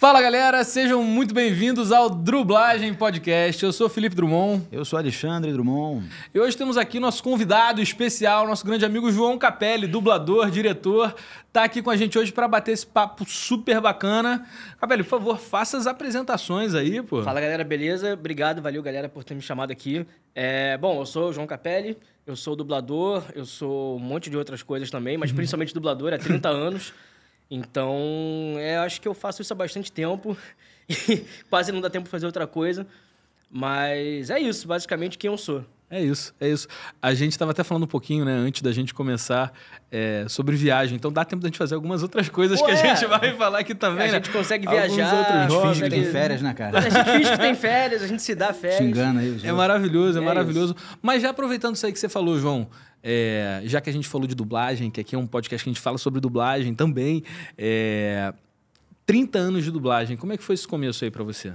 Fala galera, sejam muito bem-vindos ao Drublagem Podcast. Eu sou Felipe Drummond. Eu sou Alexandre Drummond. E hoje temos aqui nosso convidado especial, nosso grande amigo João Capelli, dublador, diretor. Tá aqui com a gente hoje para bater esse papo super bacana. Capelli, por favor, faça as apresentações aí, pô. Fala galera, beleza? Obrigado, valeu galera por ter me chamado aqui. Bom, eu sou o João Capelli, eu sou dublador, eu sou um monte de outras coisas também, mas principalmente dublador há 30 anos. Então, acho que eu faço isso há bastante tempo e quase não dá tempo de fazer outra coisa. Mas é isso, basicamente, quem eu sou. É isso. A gente estava até falando um pouquinho, né, antes da gente começar, sobre viagem. Então dá tempo da gente fazer algumas outras coisas que a gente vai falar aqui também, A gente consegue viajar. A gente finge que tem férias, né, cara? A gente finge que tem férias, a gente se dá férias. Te engana aí. É maravilhoso, é maravilhoso. Isso. Mas já aproveitando isso aí que você falou, João, já que a gente falou de dublagem, que aqui é um podcast que a gente fala sobre dublagem também, 30 anos de dublagem, como é que foi esse começo aí pra você?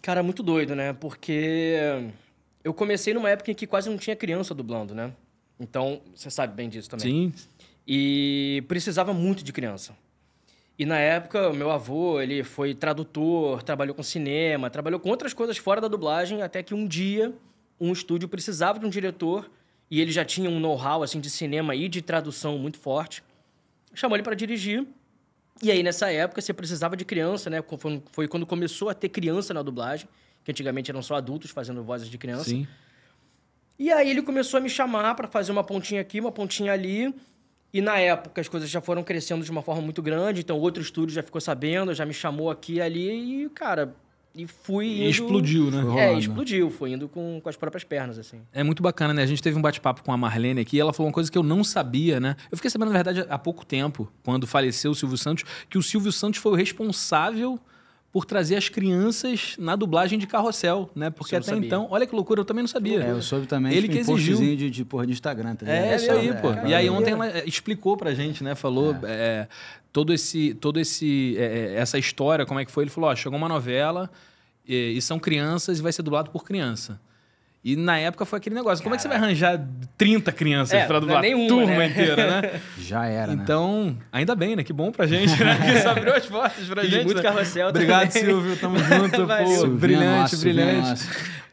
Cara, muito doido, né? Porque eu comecei numa época em que quase não tinha criança dublando, né? Então, você sabe bem disso também. Sim. E precisava muito de criança. E na época, meu avô, ele foi tradutor, trabalhou com cinema, trabalhou com outras coisas fora da dublagem, até que um dia um estúdio precisava de um diretor e ele já tinha um know-how assim, de cinema e de tradução muito forte. Chamou ele para dirigir. E aí, nessa época, você precisava de criança, né? Foi quando começou a ter criança na dublagem, que antigamente eram só adultos fazendo vozes de criança. Sim. E aí ele começou a me chamar para fazer uma pontinha aqui, uma pontinha ali. E na época as coisas já foram crescendo de uma forma muito grande, então outro estúdio já ficou sabendo, já me chamou aqui e ali e, cara, e fui indo... E explodiu, né? Explodiu, foi indo com as próprias pernas, assim. É muito bacana, né? A gente teve um bate-papo com a Marlene aqui e ela falou uma coisa que eu não sabia, né? Eu fiquei sabendo, na verdade, há pouco tempo, quando faleceu o Silvio Santos, que o Silvio Santos foi o responsável por trazer as crianças na dublagem de Carrossel, né? Porque até então... Olha que loucura, eu também não sabia. Eu soube também, ele que exigiu. Postzinho de Instagram. Tá ligado? Isso aí, pô. E aí ontem ela explicou pra gente, né? Falou essa história, como é que foi. Ele falou, chegou uma novela e são crianças e vai ser dublado por criança. E na época foi aquele negócio. Como é que você vai arranjar 30 crianças pra dublar a turma inteira, né? Já era, então, ainda bem, né? Que bom pra gente, né? Que isso abriu as portas pra gente. Muito Carrossel Obrigado, também. Silvio. Tamo junto. Pô, brilhante.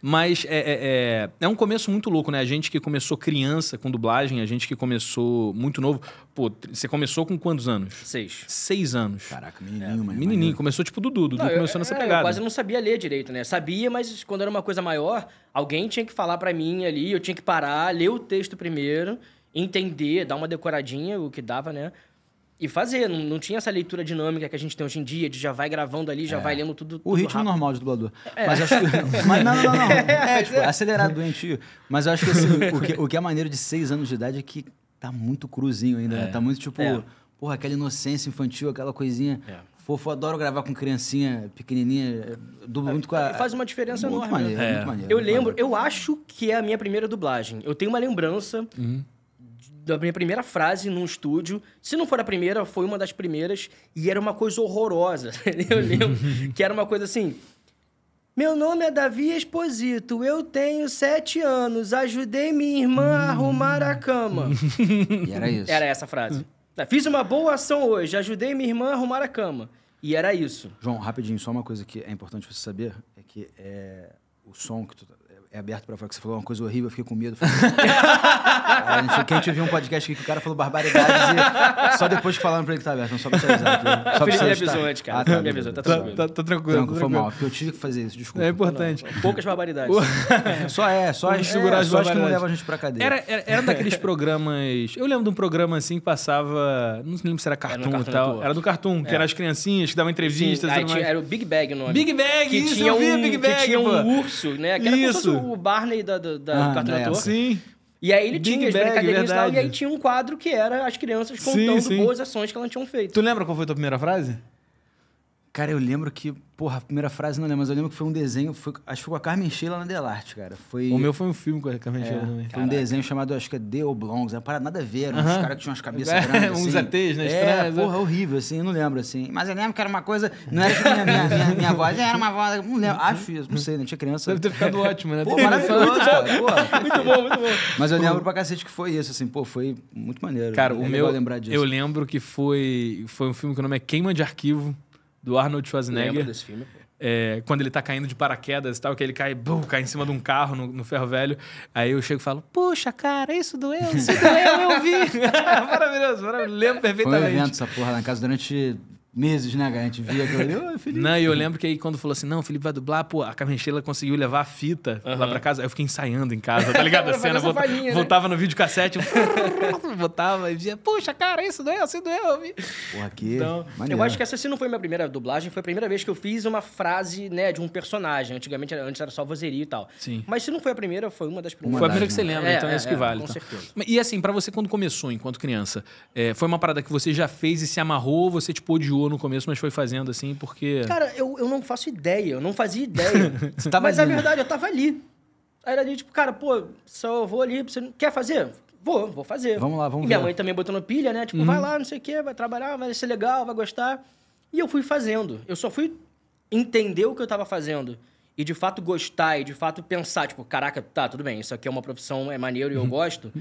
Mas é um começo muito louco, né? A gente que começou criança com dublagem, a gente que começou muito novo. Pô, você começou com quantos anos? 6. 6 anos. Caraca, menininho, mano. Menininho. Começou tipo Dudu. Dudu começou nessa pegada. Eu quase não sabia ler direito, né? Sabia, mas quando era uma coisa maior, alguém tinha que falar pra mim ali, eu tinha que parar, ler o texto primeiro, entender, dar uma decoradinha, o que dava, né? E fazer. Não tinha essa leitura dinâmica que a gente tem hoje em dia, de já vai gravando ali, já vai lendo tudo O ritmo rápido. normal de dublador. Mas acho que... Mas não. Tipo, acelerado, doentio. Mas eu acho que assim, o que é maneiro de 6 anos de idade é que tá muito cruzinho ainda, né? Tá muito tipo... Porra, aquela inocência infantil, aquela coisinha... Fofo, eu adoro gravar com criancinha pequenininha, dublo muito com a... Faz uma diferença muito enorme. Maneiro, muito maneiro. Eu lembro, eu acho que é a minha primeira dublagem. Eu tenho uma lembrança da minha primeira frase num estúdio. Se não for a primeira, foi uma das primeiras. E era uma coisa horrorosa. Eu lembro que era uma coisa assim... Meu nome é Davi Exposito, eu tenho 7 anos, ajudei minha irmã a arrumar a cama. E era isso. Era essa a frase. Fiz uma boa ação hoje, ajudei minha irmã a arrumar a cama. E era isso. João, rapidinho, só uma coisa que é importante você saber, é que o som que tu é aberto pra fora, que você falou uma coisa horrível, eu fiquei com medo. Quem te viu um podcast aqui que o cara falou barbaridades e só depois que falaram pra ele que tá aberto, não só pra te avisar. O Felipe me avisou antes, cara. Me avisou, tá tranquilo. Tá tranquilo. Foi mal, porque eu tive que fazer isso, desculpa. É importante. Poucas barbaridades. Só segurar as só acho que não leva a gente pra cadeia. Era daqueles programas... Eu lembro de um programa assim que passava... Não lembro se era Cartoon e tal. Era do Cartoon, que eram as criancinhas que davam entrevistas. Sim, era o Big Bag o nome. Big Bag, que isso, tinha eu vi Big Bag, que tinha um urso, né? Que era como se fosse o Barney do Cartoon Network. Sim. E aí ele tinha as brincadeirinhas e tal, verdade. e aí tinha um quadro que era as crianças contando boas ações que elas tinham feito. Tu lembra qual foi a tua primeira frase? Cara, eu lembro que... Porra, a primeira frase não lembro, mas eu lembro que foi um desenho... acho que foi com a Carmen Sheila na Delarte, cara. O meu foi um filme com a Carmen Sheila também. Foi um desenho chamado, acho que é The Oblongs. Era parada nada a ver. Eram uns caras que tinham umas cabeças grandes, assim. Uns ETs, né? Estranhos. Porra, horrível, assim. Eu não lembro, assim. Mas eu lembro que era uma coisa... Não era que minha voz era uma voz... Não lembro. Acho isso. Não sei, não tinha criança. Deve ter ficado ótimo, né? Pô, maravilhoso, cara. Porra. Muito bom, muito bom. Mas eu lembro pra cacete que foi isso, assim. Pô, foi muito maneiro. Cara, o meu... lembrar disso. Eu lembro que foi um filme que o nome é Queima de Arquivo. do Arnold Schwarzenegger. Lembro desse filme. Quando ele tá caindo de paraquedas e tal, que ele cai em cima de um carro no ferro velho. Aí eu chego e falo, puxa, cara, isso doeu, eu vi. Maravilhoso, lembro perfeitamente. Foi um evento essa porra lá em casa durante meses, né, cara? A gente via aquilo ali, ô, Felipe. Não, e eu lembro que aí quando falou assim, não, o Felipe vai dublar, pô, a Carmen Sheila conseguiu levar a fita lá pra casa. Aí eu fiquei ensaiando em casa, tá ligado? A cena, voltava no videocassete, botava e dizia, puxa, cara, isso doeu, eu vi. Porra, aqui, então, eu acho que essa não foi minha primeira dublagem, foi a primeira vez que eu fiz uma frase, né, de um personagem. Antes era só vozeria e tal. Sim. Mas se não foi a primeira, foi uma das primeiras. Foi a primeira que você lembra, então é isso que vale. Com tá? certeza. E assim, pra você quando começou, enquanto criança, foi uma parada que você já fez e se amarrou, você tipo odiou no começo, mas foi fazendo assim, porque... Cara, eu não faço ideia, eu não fazia ideia. Mas a verdade, eu tava ali. Aí era ali, tipo, cara, pô, só vou ali, você não quer fazer? Vou fazer. Vamos lá, vamos e ver. minha mãe também botando pilha, né? Tipo, vai lá, não sei o quê, vai trabalhar, vai ser legal, vai gostar. E eu fui fazendo. Eu só fui entender o que eu tava fazendo. E de fato gostar, e de fato pensar, tipo, caraca, tá, tudo bem, isso aqui é uma profissão, é maneiro e eu gosto.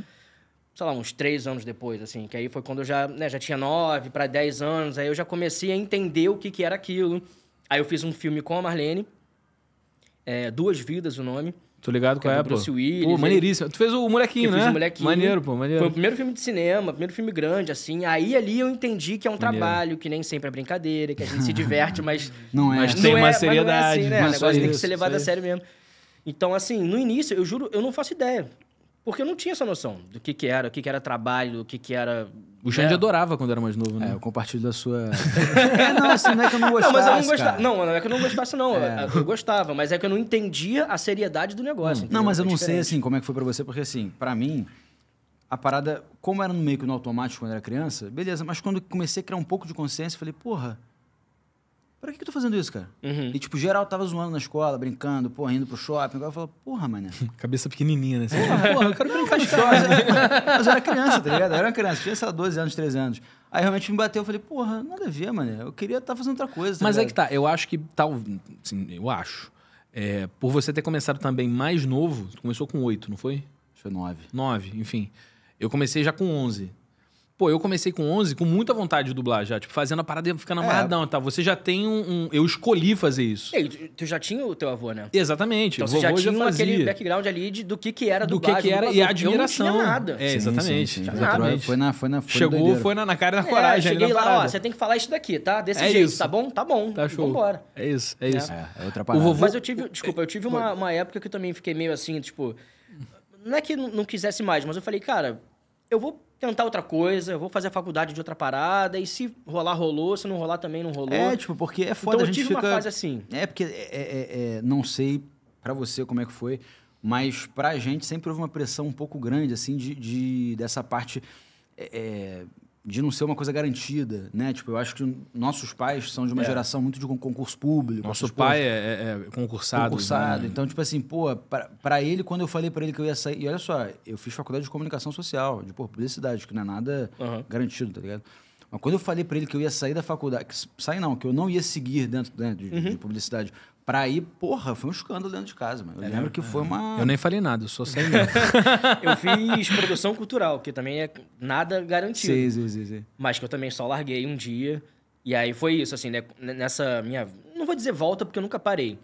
Sei lá, uns 3 anos depois, assim, que aí foi quando eu já tinha 9 para 10 anos, aí eu já comecei a entender o que era aquilo. Aí eu fiz um filme com a Marlene, Duas Vidas, o nome. Tô ligado qual é, pô. Bruce Willis. Pô, maneiríssimo. Tu fez o Molequinho, né? Eu fiz o Molequinho. Maneiro, pô, maneiro. Foi o primeiro filme de cinema, primeiro filme grande, assim. Aí ali eu entendi que é um trabalho, que nem sempre é brincadeira, que a gente se diverte, mas... Não é. Mas tem uma seriedade. Mas não é assim, né? O negócio tem que ser isso, levado a sério mesmo. Então, assim, no início, eu juro, eu não faço ideia. Porque eu não tinha essa noção do que era, o que era trabalho, o que era... O Xande adorava quando era mais novo, né? Eu compartilho da sua... não, assim, não é que eu não gostasse, mas eu não gostava. cara. Não é que eu não gostasse, não. Eu gostava, mas é que eu não entendia a seriedade do negócio. Não, mas eu não sei, assim, como é que foi pra você, porque, assim, pra mim, a parada, como era meio que no automático quando era criança, beleza, mas quando comecei a criar um pouco de consciência, eu falei, porra, pra que eu tô fazendo isso, cara? E, tipo, geral tava zoando na escola, brincando, porra, indo pro shopping. Agora eu falo, porra, mané. Cabeça pequenininha, né? Porra, eu quero brincar de shopping. Mas eu era criança, tá ligado? Eu era uma criança, tinha, sei lá, 12 anos, 13 anos. Aí realmente me bateu, eu falei, porra, nada a ver, mané. Eu queria estar fazendo outra coisa, tá Mas ligado? é que tá, eu acho que tal... Assim, eu acho. Por você ter começado também mais novo, tu começou com 8, não foi? Foi 9. 9, enfim. Eu comecei já com 11. Pô, eu comecei com 11 com muita vontade de dublar já. Tipo, fazendo a parada e ficando amarradão e tal. Você já tem Eu escolhi fazer isso. E tu já tinha o teu avô, né? Exatamente. Então o você já vovô tinha fazia. aquele background ali do que era do dublagem. que era e a admiração. Eu não tinha nada. Exatamente. Sim. Exatamente. Foi na Chegou, foi na cara e na coragem. Cheguei ali na lá, parada. ó, você tem que falar isso daqui, tá? Desse jeito, isso. tá bom? Tá bom. Tá show. Vambora. É isso, é isso. É outra parada. O vovô... Mas eu tive uma época que eu também fiquei meio assim, tipo... Não é que não quisesse mais, mas eu falei, cara, eu vou tentar outra coisa, eu vou fazer a faculdade de outra parada, e se rolar, rolou, se não rolar, também não rolou. Tipo, porque é foda, então, a gente eu tive fica... uma fase assim. Porque não sei pra você como é que foi, mas pra gente sempre houve uma pressão um pouco grande, assim, dessa parte de não ser uma coisa garantida, né? Tipo, eu acho que nossos pais são de uma geração muito de concurso público. Nosso pai é concursado. Concursado. Então, tipo assim, pô, pra ele, quando eu falei pra ele que eu ia sair... E olha só, eu fiz faculdade de comunicação social, de publicidade, que não é nada garantido, tá ligado? Mas quando eu falei pra ele que eu ia sair da faculdade... que eu não ia seguir dentro de publicidade... Pra ir, porra, foi um escândalo dentro de casa, mano. Eu lembro que foi uma... Eu nem falei nada, eu só saí mesmo. Eu fiz produção cultural, que também é nada garantido. Sim. Mas que eu também só larguei um dia. E aí foi isso, assim, né? Nessa minha... Não vou dizer volta, porque eu nunca parei.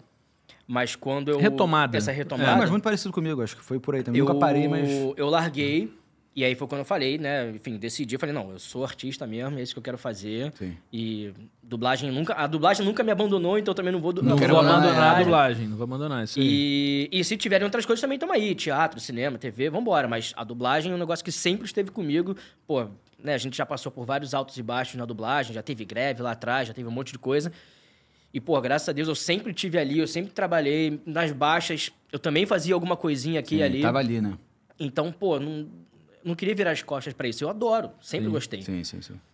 Mas quando eu... Retomada. Essa retomada... mas muito parecido comigo, acho que foi por aí também. Nunca parei, mas... Eu larguei... E aí foi quando eu falei, né? Enfim, decidi. Falei, não, eu sou artista mesmo, é isso que eu quero fazer. Sim. E a dublagem nunca me abandonou, então eu também não vou Não vou abandonar a dublagem, não vou abandonar isso aí. E se tiverem outras coisas, também estamos aí. Teatro, cinema, TV, vambora. Mas a dublagem é um negócio que sempre esteve comigo. Pô, né? A gente já passou por vários altos e baixos na dublagem, já teve greve lá atrás, já teve um monte de coisa. E, pô, graças a Deus, eu sempre estive ali, eu sempre trabalhei. Nas baixas, eu também fazia alguma coisinha aqui e ali. Tava ali, né? Então, pô, não queria virar as costas pra isso. Eu adoro, sempre gostei. Sim.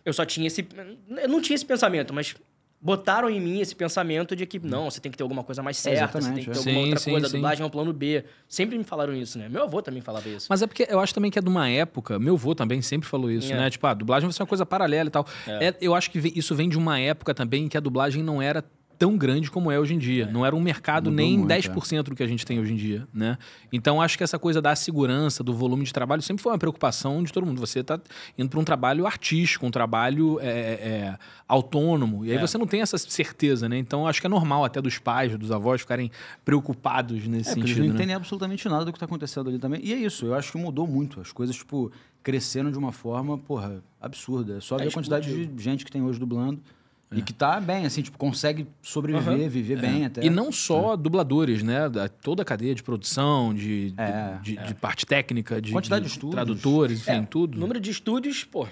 Eu só tinha eu não tinha esse pensamento, mas botaram em mim esse pensamento de que, não, você tem que ter alguma coisa mais certa, você tem que ter alguma outra coisa, a dublagem é um plano B. Sempre me falaram isso, né? Meu avô também falava isso. Mas é porque eu acho também que é de uma época, meu avô também sempre falou isso, né? Tipo, a dublagem vai ser uma coisa paralela e tal. Eu acho que isso vem de uma época também em que a dublagem não era tão grande como é hoje em dia. Não era um mercado Mudou nem muito, 10% do que a gente tem hoje em dia, né? Então, acho que essa coisa da segurança, do volume de trabalho, sempre foi uma preocupação de todo mundo. Você está indo para um trabalho artístico, um trabalho autônomo. E aí você não tem essa certeza, né? Então, acho que é normal até dos pais, dos avós ficarem preocupados nesse sentido, eles não né? entendem absolutamente nada do que está acontecendo ali também. E é isso, eu acho que mudou muito. As coisas, tipo, cresceram de uma forma, porra, absurda. É só ver a quantidade de gente que tem hoje dublando. E que tá bem, assim, tipo, consegue sobreviver, viver bem até. E não só dubladores, né? Toda a cadeia de produção, de parte técnica, de Quantidade de estúdios. tradutores, enfim, tudo. O número de estúdios, pô,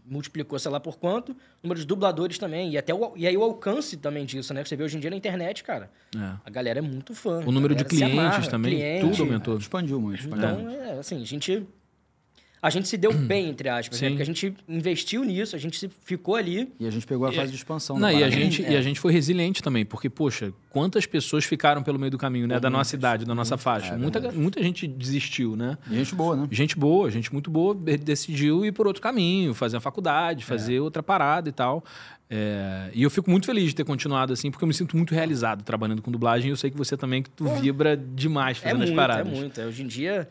multiplicou, sei lá por quanto. O número de dubladores também. E aí o alcance também disso, né? Você vê hoje em dia na internet, cara. A galera é muito fã. O número de clientes também, tudo aumentou. Expandiu muito. Então, assim, a gente se deu bem, entre aspas, né? Porque a gente investiu nisso, a gente ficou ali. E a gente pegou a fase de expansão. Não, e a gente foi resiliente também, porque, poxa, quantas pessoas ficaram pelo meio do caminho, né? Da nossa idade, da nossa faixa. Muita gente desistiu, né? E gente boa, né? Gente muito boa, decidiu ir por outro caminho, fazer a faculdade, fazer outra parada e tal. E eu fico muito feliz de ter continuado assim, porque eu me sinto muito realizado trabalhando com dublagem. E eu sei que você também, que tu vibra demais fazendo as paradas. É muito. Hoje em dia...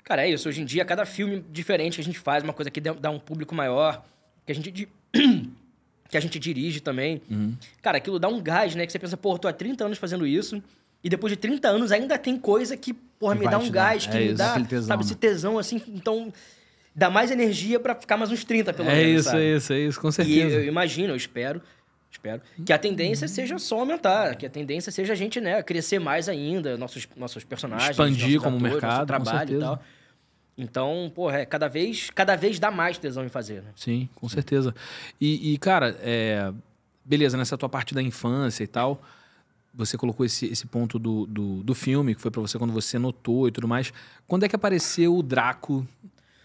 Cara, é isso. Hoje em dia, cada filme diferente que a gente faz, uma coisa que dá um público maior, que a gente dirige também. Cara, aquilo dá um gás, né? Que você pensa, pô, eu tô há 30 anos fazendo isso, e depois de 30 anos ainda tem coisa que, porra, me dá um gás, que me dá, sabe, esse tesão, assim. Então, dá mais energia pra ficar mais uns 30, pelo menos, sabe? É isso, com certeza. E eu imagino, eu espero que a tendência seja só aumentar, que a tendência seja a gente, né, crescer mais ainda, nossos personagens, expandir nossos como atores, mercado, nosso trabalho com certeza. e tal. Então, porra, cada vez dá mais tesão em fazer, né? Sim, com certeza. E cara, beleza, nessa tua parte da infância e tal, você colocou esse ponto do filme, que foi pra você quando você notou e tudo mais. Quando é que apareceu o Draco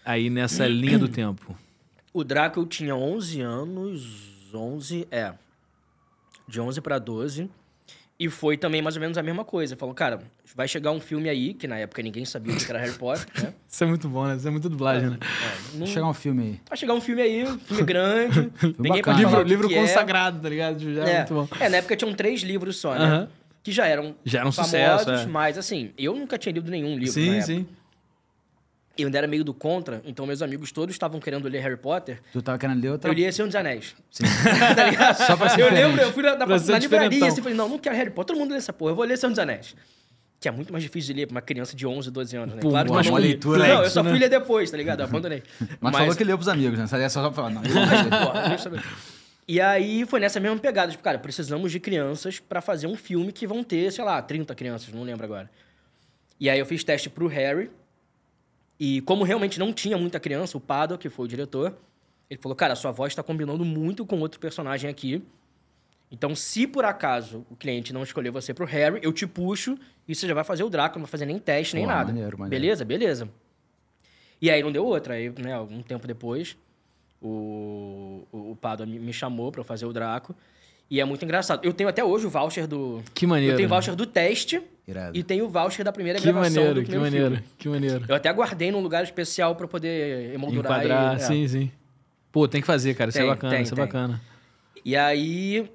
aí nessa linha do tempo? O Draco eu tinha 11 anos, de 11 para 12, e foi também mais ou menos a mesma coisa. Falou, cara, vai chegar um filme aí, que na época ninguém sabia o que era Harry Potter, né? Isso é muito bom, né? Isso é muito dublagem, né? Vai chegar um filme aí. Vai chegar um filme aí, um filme grande, ninguém bacana. pode falar o Livro que consagrado, tá ligado? Já é muito bom. Na época tinham 3 livros só, né? Que já eram famosos, sucesso, mas assim, eu nunca tinha lido nenhum livro na Sim, época. sim. Eu ainda era meio do contra, então meus amigos todos estavam querendo ler Harry Potter. Tu tava querendo ler outra... Eu lia Senhor dos Anéis. Sim. Tá ligado? Só pra ser eu diferente. lembro, eu fui na Pra ser livraria diferentão. assim, falei, não quero Harry Potter, todo mundo lê essa porra, eu vou ler Senhor dos Anéis. Que é muito mais difícil de ler pra uma criança de 11, 12 anos, né? Pô, Claro que mas eu não uma li. leitura Não, é eu isso, só né? fui ler depois, tá ligado? Eu abandonei. Mas falou que leu pros amigos, né? É só falar, não. E aí foi nessa mesma pegada, tipo, cara, precisamos de crianças pra fazer um filme que vão ter, sei lá, 30 crianças, não lembro agora. E aí eu fiz teste pro Harry, e como realmente não tinha muita criança, o Pado, que foi o diretor, ele falou, cara, sua voz tá combinando muito com outro personagem aqui, então se por acaso o cliente não escolher você pro Harry, eu te puxo e você já vai fazer o Draco, não vai fazer nem teste, nem nada. Maneiro. Beleza. E aí não deu outra, aí, né, algum tempo depois, o Pado me chamou pra eu fazer o Draco. E é muito engraçado. Eu tenho até hoje o voucher do... Que maneiro. Eu tenho o voucher do teste. Irado. E tenho o voucher da primeira Que gravação maneiro, do que primeiro maneiro, filme. que maneiro. Eu até guardei num lugar especial pra poder emoldurar. Enquadrar, sim. Pô, tem que fazer, cara. Isso é bacana, tem. bacana. E aí,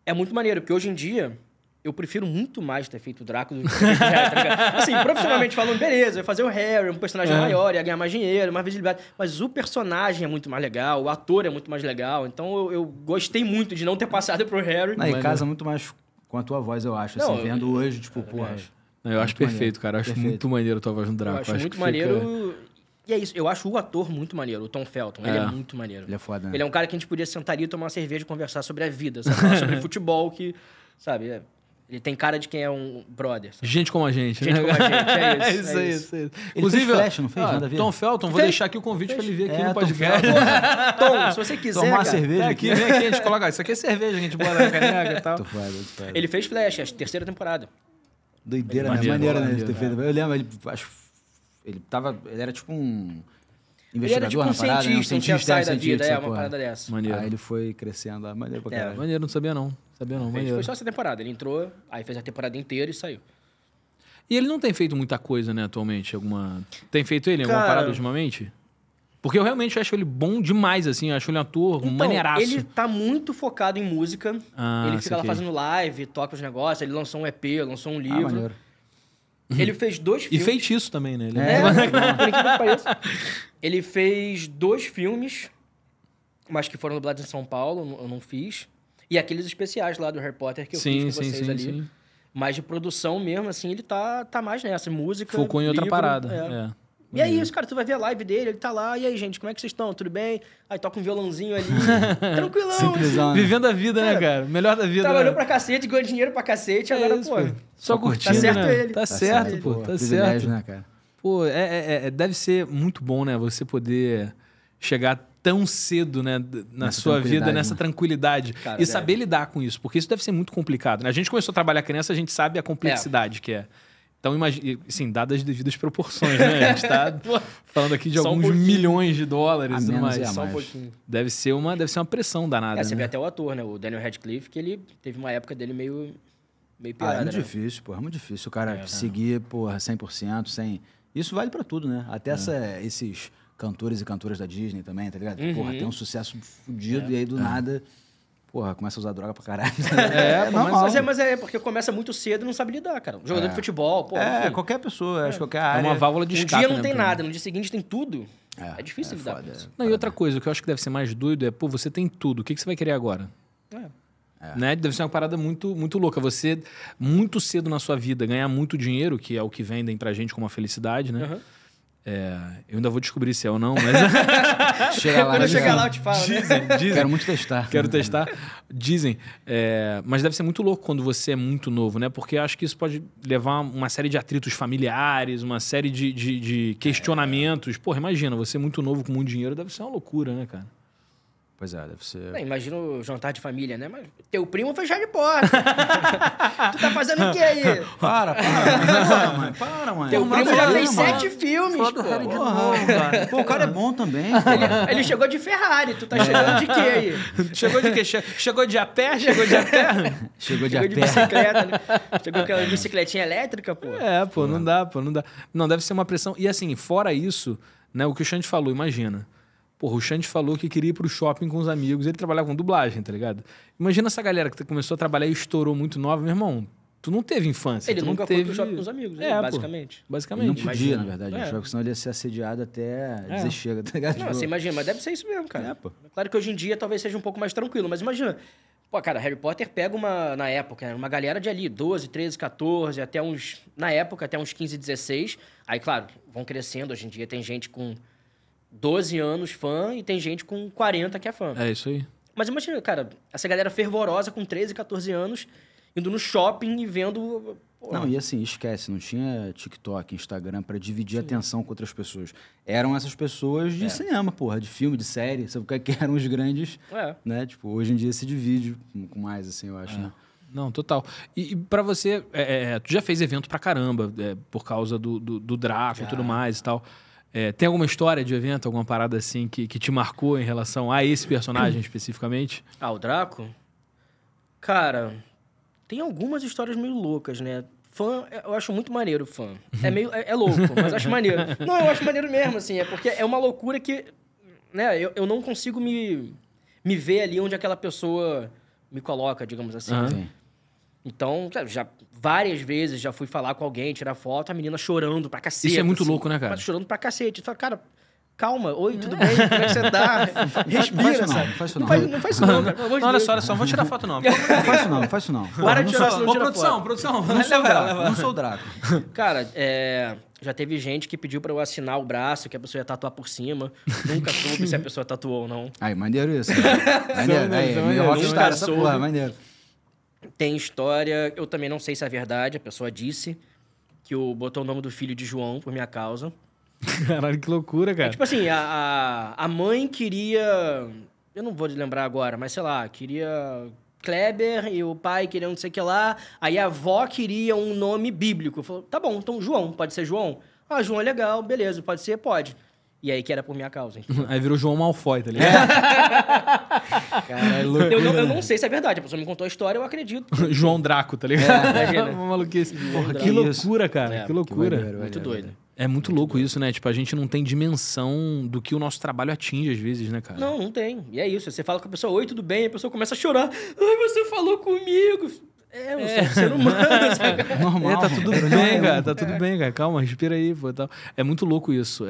é muito maneiro, porque hoje em dia... Eu prefiro muito mais ter feito o Draco do que ter feito o Harry, tá ligado? Assim, profissionalmente falando, beleza, eu ia fazer o Harry, um personagem maior, ia ganhar mais dinheiro, mais visibilidade. Mas o personagem é muito mais legal, o ator é muito mais legal. Então, eu gostei muito de não ter passado pro Harry. Não, e casa muito mais com a tua voz, eu acho. Não, assim, vendo hoje, tipo, porra... Não, eu acho perfeito, maneiro. cara. Eu acho muito maneiro a tua voz no Draco. Eu acho muito que maneiro. E é isso, eu acho o ator muito maneiro, o Tom Felton. Ele é muito maneiro. Ele é foda, né? Ele é um cara que a gente podia sentar e tomar uma cerveja e conversar sobre a vida, sabe? Falar sobre futebol, que, sabe... Ele tem cara de quem é um brother. Sabe? Gente como a gente, Gente né? como a gente, é isso. É isso. Ele Inclusive, fez Flash, não fez? Nada a ver. Tom Felton, vou deixar aqui o convite pra ele vir aqui no Tom podcast. Tom, se você quiser, Tomar uma cara, cerveja Vem aqui. aqui, vem aqui, a gente coloca. Isso aqui é cerveja, a gente bota na caneca e tal. Tô foda. Ele fez Flash, a 3ª temporada. Doideira, né? Maneiro, Maneiro, né? De ter feito. Eu lembro, ele era tipo um Ele era investigador tipo um na parada, né? cientista, um CSI da vida, essa uma porra. parada dessa. Maneiro. Aí ele foi crescendo lá, maneiro pra caralho. Maneiro, não sabia não. Maneiro. Foi só essa temporada. Ele entrou, aí fez a temporada inteira e saiu. E ele não tem feito muita coisa, né, atualmente? Tem feito ele em alguma Cara, parada ultimamente? Porque eu realmente acho ele bom demais, assim. Eu acho ele um ator maneiraço. Ele tá muito focado em música. Ele fica lá saquei. fazendo live, toca os negócios. Ele lançou um EP, lançou um livro. Maneiro. Ele fez 2 E filmes. feitiço também, né? Ele Por incrível que pareça. Ele fez 2 filmes, mas que foram dublados em São Paulo, eu não fiz. E aqueles especiais lá do Harry Potter que eu fiz com vocês ali. Sim. Mas de produção mesmo, assim, ele tá mais nessa. Música, Focou em outra livro, parada. E é isso, cara, tu vai ver a live dele, ele tá lá, e aí, gente, como é que vocês estão? Tudo bem? Aí toca um violãozinho ali, tranquilão. Simplesão. Vivendo a vida, né, cara? Melhor da vida. Trabalhou né? pra cacete, ganhou dinheiro pra cacete, agora, isso, pô. Só curtindo, Tá certo né? ele. Tá certo, pô. Tá certo. Né, cara? Pô, deve ser muito bom, né? Você poder chegar tão cedo, né, na Nessa sua vida, tranquilidade, nessa né? tranquilidade. Cara, e saber lidar com isso, porque isso deve ser muito complicado, né? A gente começou a trabalhar criança, a gente sabe a complexidade que é. Então, imagina, assim, dadas as devidas proporções, né? A gente tá falando aqui de Só um alguns pouquinho. milhões de dólares A e tudo menos mais. e a Só um mais. pouquinho. Deve ser uma pressão danada, Você vê né? até o ator, né? O Daniel Radcliffe, que ele teve uma época dele meio piorada, É muito né? difícil, pô. É muito difícil o cara seguir, porra, 100%, sem... Isso vale pra tudo, né? Até esses cantores e cantoras da Disney também, tá ligado? Porra, tem um sucesso fudido e aí do nada, porra, começa a usar droga pra caralho. Mas é porque começa muito cedo e não sabe lidar, cara. Jogador de futebol, pô. enfim. Qualquer pessoa, acho que qualquer É área. uma válvula de Um escape, dia não né, tem pra- nada, no dia seguinte tem tudo. É difícil lidar foda. com isso. Não, e outra coisa, o que eu acho que deve ser mais doido é, pô, você tem tudo, o que você vai querer agora? Né? Deve ser uma parada muito, muito louca. Você, muito cedo na sua vida, ganhar muito dinheiro, que é o que vendem pra gente como a felicidade, né? Uhum. Eu ainda vou descobrir se é ou não, mas... Chega lá, Quando eu né? chegar lá, eu te falo, né? Dizem. Quero muito testar. Quero testar. Dizem. Mas deve ser muito louco quando você é muito novo, né? Porque eu acho que isso pode levar uma série de atritos familiares, uma série de questionamentos. Porra, imagina, você muito novo com muito dinheiro, deve ser uma loucura, né, cara? Pois é, deve ser... Bem, imagina o jantar de família, né? Mas teu primo fez Harry Potter. Tu tá fazendo o quê aí? Para, mãe. Para, mãe. Teu primo já fez 7 filmes, pô. Pô, o cara é bom também. Ele chegou de Ferrari, tu tá chegando de quê aí? Chegou de quê? Chegou de a pé? Chegou de a pé? Chegou de Chegou a de pé. bicicleta, né? Chegou com aquela bicicletinha elétrica, pô. Pô, não dá, pô, não dá. Não, deve ser uma pressão. E assim, fora isso, né, o que o Xande falou, imagina. Porra, o Xande falou que queria ir pro shopping com os amigos, ele trabalhava com dublagem, tá ligado? Imagina essa galera que começou a trabalhar e estourou muito nova, meu irmão. Tu não teve infância. Ele tu nunca não foi teve... pro shopping com os amigos, pô, basicamente. Ele Basicamente. não podia, Imagina. na verdade, É. porque senão ele ia ser assediado até dizer chega, tá ligado? Não, Tipo, você imagina, mas deve ser isso mesmo, cara. pô. Claro que hoje em dia talvez seja um pouco mais tranquilo, mas imagina... Pô, cara, Harry Potter pega na época, uma galera de ali, 12, 13, 14, até uns... Na época, até uns 15, 16. Aí, claro, vão crescendo. Hoje em dia tem gente com 12 anos fã e tem gente com 40 que é fã. É isso aí. Mas imagina, cara, essa galera fervorosa com 13, 14 anos, indo no shopping e vendo... Pô, Não, e assim, esquece, não tinha TikTok, Instagram pra dividir a atenção com outras pessoas. Eram essas pessoas de cinema, porra, de filme, de série, sabe o que eram os grandes, né? Tipo, hoje em dia se divide com mais, assim, eu acho, né? Não, total. E pra você, tu já fez evento pra caramba, por causa do Draco e tudo mais e tal. Tem alguma história de evento, alguma parada assim que te marcou em relação a esse personagem especificamente? Ah, o Draco? Cara, tem algumas histórias meio loucas, né? Fã, eu acho muito maneiro fã. É meio... É louco, mas acho maneiro. Não, eu acho maneiro mesmo, assim. É porque é uma loucura que... Né, eu não consigo me ver ali onde aquela pessoa me coloca, digamos assim. Aham. Sim. Então, já várias vezes já fui falar com alguém, tirar foto, a menina chorando pra cacete. Isso é muito assim, louco, né, cara? Mas chorando pra cacete. Tu fala, cara, calma. Oi, tudo bem? Como é que você tá? Respira, não, sabe? não faz isso não. Não faz isso não, cara. Pelo amor de Não, olha Deus. só, não vou tirar foto não. Não faz isso não, não faz isso não. Para de tirar, sou, senão não tira produção, foto. produção. não sou o Leva ela, Draco, leva ela. não sou o Draco. Cara, já teve gente que pediu pra eu assinar o braço, que a pessoa ia tatuar por cima. Nunca soube se a pessoa tatuou ou não. Aí, maneiro isso. Maneiro, aí, meio rockstar essa soube. porra, maneiro. Tem história, eu também não sei se é verdade, a pessoa disse que botou o nome do filho de João por minha causa. Caralho, que loucura, cara. Tipo assim, a mãe queria... Eu não vou lembrar agora, mas sei lá, queria Kleber e o pai queria não sei o que lá. Aí a avó queria um nome bíblico. Falou, tá bom, então João, pode ser João? Ah, João é legal, beleza, pode ser, pode. E aí que era por minha causa. Entendeu? Aí virou João Malfoy, tá ligado? Caralho, loucura. Eu não sei se é verdade, a pessoa me contou a história, eu acredito. João Draco, tá ligado? imagina. Uma maluquice. Porra, Draco. que loucura, cara. É, que loucura. maneiro, Muito doido. É muito louco isso, né? Tipo, a gente não tem dimensão do que o nosso trabalho atinge às vezes, né, cara? Não tem. E é isso. Você fala com a pessoa, oi, tudo bem? A pessoa começa a chorar. Ai, você falou comigo. Eu sou um ser humano, sabe? Normal. Tá tudo bem, cara. Tá tudo bem, cara. Calma, respira aí, pô. Tal. É muito louco isso.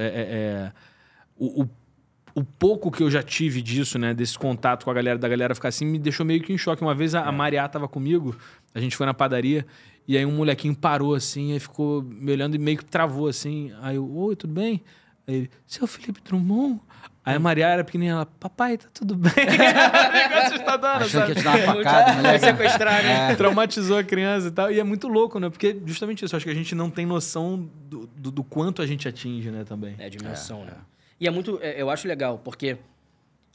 O pouco que eu já tive disso, né? Desse contato com a galera, da galera ficar assim, me deixou meio que em choque. Uma vez a Mariá tava comigo, a gente foi na padaria, e aí um molequinho parou assim, aí ficou me olhando e meio que travou assim. Aí eu, oi, tudo bem? Aí ele, seu Felipe Drummond? Aí a Mariá era pequenininha, ela, papai, tá tudo bem? Achando que ia te dar uma facada, moleque. Sequestrar, né? Traumatizou a criança e tal. E é muito louco, né? Porque justamente isso, acho que a gente não tem noção do quanto a gente atinge, né, também. É a dimensão, né? E é muito... eu acho legal, porque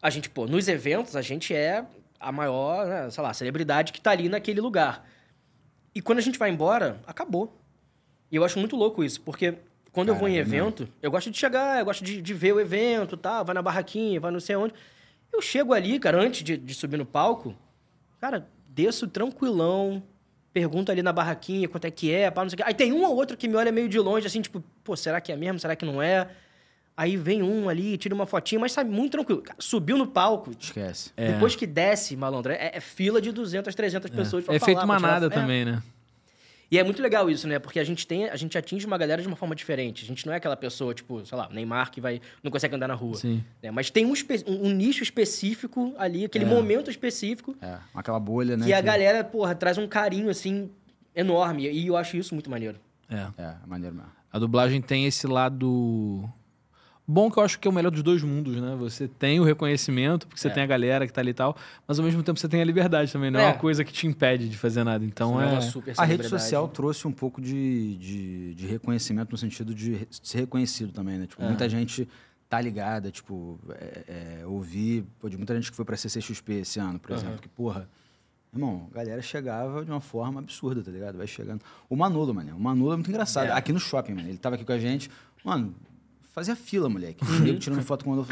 a gente, pô, nos eventos, a gente é a maior, né, sei lá, celebridade que tá ali naquele lugar. E quando a gente vai embora, acabou. E eu acho muito louco isso, porque quando eu vou em evento, eu gosto de chegar, eu gosto de ver o evento, tá? Vai na barraquinha, vai não sei onde. Eu chego ali, cara, antes de subir no palco, cara, desço tranquilão, pergunto ali na barraquinha quanto é que é, pá, não sei o quê. Aí tem um ou outro que me olha meio de longe, assim, tipo, pô, será que é mesmo? Será que não é? Aí vem um ali, tira uma fotinha, mas sabe, muito tranquilo. Cara, subiu no palco. Esquece. Depois que desce, malandro, é fila de 200, 300 pessoas pra É falar. feito manada também, né? E é muito legal isso, né? Porque a gente atinge uma galera de uma forma diferente. A gente não é aquela pessoa, tipo, sei lá, Neymar que não consegue andar na rua. Sim. Né? Mas tem um nicho específico ali, aquele momento específico. Aquela bolha, né? Que a galera, porra, traz um carinho, assim, enorme. E eu acho isso muito maneiro. É maneiro mesmo. A dublagem tem esse lado bom, que eu acho que é o melhor dos dois mundos, né? Você tem o reconhecimento, porque você tem a galera que tá ali e tal, mas ao mesmo tempo você tem a liberdade também, não é uma coisa que te impede de fazer nada. Então uma super a rede social trouxe um pouco de reconhecimento no sentido de ser reconhecido também, né? Tipo, muita gente tá ligada, tipo, ouvir... Pô, de muita gente que foi pra CCXP esse ano, por exemplo, que, porra... Irmão, a galera chegava de uma forma absurda, tá ligado? Vai chegando. O Manolo, mano. O Manolo é muito engraçado. Aqui no shopping, mano. Ele tava aqui com a gente. Mano, fazia fila, moleque. Nego tirando foto com o Manolo.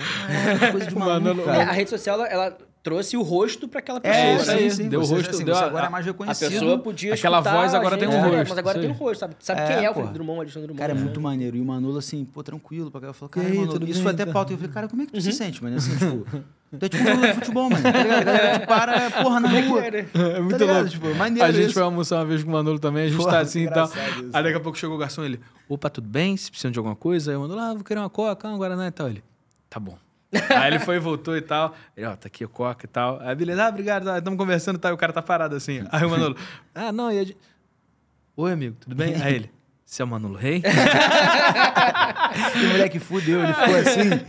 Coisa de maluco, cara. A rede social, ela trouxe o rosto pra aquela pessoa, né? Sim. Deu o rosto, assim, deu você agora é mais reconhecido. A pessoa podia Aquela voz agora tem um rosto. Mas agora tem um rosto, sabe? Sabe quem é o pô. Felipe Drummond, o Alexandre Drummond. Cara, é muito maneiro. E o Manolo, assim, pô, tranquilo. Pra cá. Eu falo, cara, aí, Manolo, tudo isso bem, foi até cara? pauta. Eu falei, cara, como é que tu se sente, mano? Assim, tipo... Tu é tipo um jogador de futebol, mano. Tá ligado? A galera te para, porra, na rua. É muito Tá ligado? louco. Tipo, maneiro A gente isso. foi almoçar uma vez com o Manolo também, a gente Porra, tá assim e tal. engraçado isso. Aí daqui a pouco chegou o garçom, ele, opa, tudo bem? Se precisam de alguma coisa? Aí o Manolo, vou querer uma coca, um guaraná e tal. Ele, tá bom. Aí ele foi e voltou e tal. Ele, tá aqui a coca e tal. Aí, beleza, obrigado, estamos conversando e tal. E o cara tá parado assim. Aí o Manolo, não, e a gente... Oi, amigo, tudo bem? Aí ele, você é o Manolo Rei? E o moleque fudeu, ele ficou assim...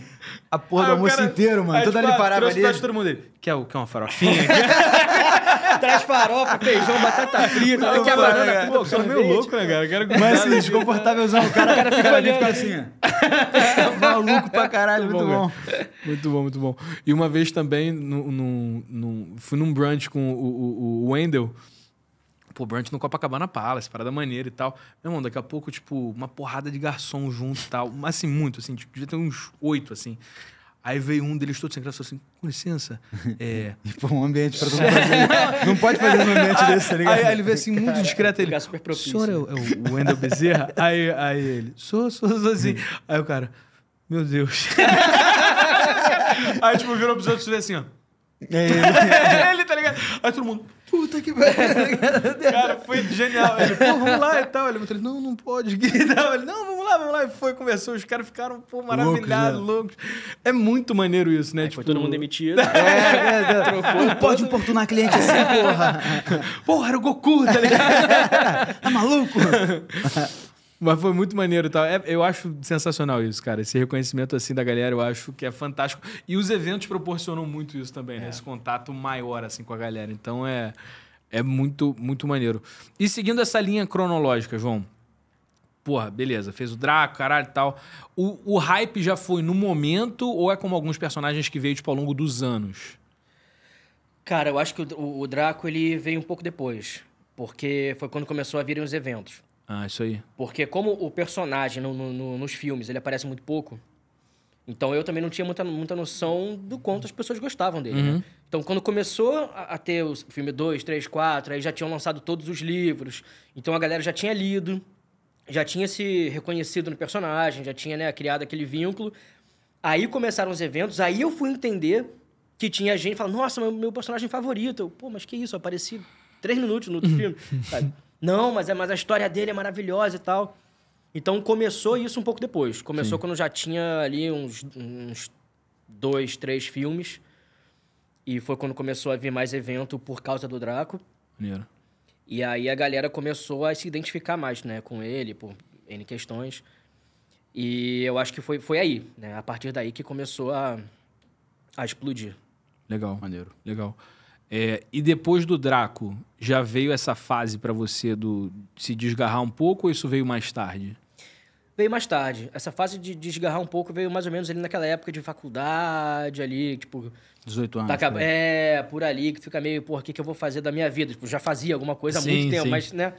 A porra do almoço inteiro, mano. Toda ele parava ali. Todo mundo dele. Quer uma farofinha? Traz farofa, feijão, batata frita, tem que a banana. Pô, o cara é meio louco, né, cara? Mas assim, desconfortávelzão. O cara fica ali e fica assim, ó. Maluco pra caralho, muito bom. Muito bom, muito bom. E uma vez também, fui num brunch com o Wendel. Pô, brunch no Copacabana Palace, parada maneira e tal. Meu irmão, daqui a pouco, tipo, uma porrada de garçom junto e tal. Mas assim, muito, assim, tipo, devia ter uns 8, assim. Aí veio um deles todo sem graça, assim, com licença. E pô, um ambiente pra todo mundo fazer. Não pode fazer num ambiente desse, tá ligado? Aí ele veio assim, muito discreto. Ele, Lugar super propício. o senhor é o Wendel Bezerra? Aí ele, sou assim. Aí o cara, meu Deus. Aí, tipo, virou pros outros e assim, ó. Ele, tá ligado? Aí todo mundo, puta que pariu. Cara, foi genial. Ele, pô, vamos lá e tal. Ele, não pode. E tal. Ele, não, vamos lá. E foi, conversou. Os caras ficaram, pô, maravilhados, loucos. É muito maneiro isso, né? Aí foi todo mundo demitido. Não pode importunar cliente assim, porra. Porra, era o Goku, tá ligado? Tá maluco? Mas foi muito maneiro e tal. Eu acho sensacional isso, cara. Esse reconhecimento assim da galera, eu acho que é fantástico. E os eventos proporcionam muito isso também, né? Esse contato maior assim com a galera. Então é muito, muito maneiro. E seguindo essa linha cronológica, João. Porra, beleza. Fez o Draco, caralho e tal. O hype já foi no momento ou é como alguns personagens que veio tipo, ao longo dos anos? Cara, eu acho que o Draco ele veio um pouco depois. Porque foi quando começou a virem os eventos. Ah, isso aí. Porque como o personagem nos filmes ele aparece muito pouco, então eu também não tinha muita noção do quanto as pessoas gostavam dele. Né? Então quando começou a ter o filme 2, 3, 4, aí já tinham lançado todos os livros, então a galera já tinha lido. já tinha se reconhecido no personagem, já tinha, né, criado aquele vínculo. Aí começaram os eventos, aí eu fui entender que tinha gente falando, nossa, meu personagem favorito. Eu, pô, mas que isso? Eu apareci 3 minutos no outro filme. Sabe? Não, mas a história dele é maravilhosa e tal. Então começou isso um pouco depois. Começou quando já tinha ali uns 2, 3 filmes. E foi quando começou a vir mais evento por causa do Draco. Maneiro. E aí a galera começou a se identificar mais, né, com ele, por N questões. E eu acho que foi aí, né? A partir daí que começou a explodir. Legal. Maneiro. Legal. E depois do Draco, já veio essa fase pra você de se desgarrar um pouco ou isso veio mais tarde? Veio mais tarde. Essa fase de desgarrar um pouco veio mais ou menos ali naquela época de faculdade, ali, tipo... 18 anos. Por ali, que tu fica meio, porra, o que eu vou fazer da minha vida? Tipo, já fazia alguma coisa há muito tempo, mas, né...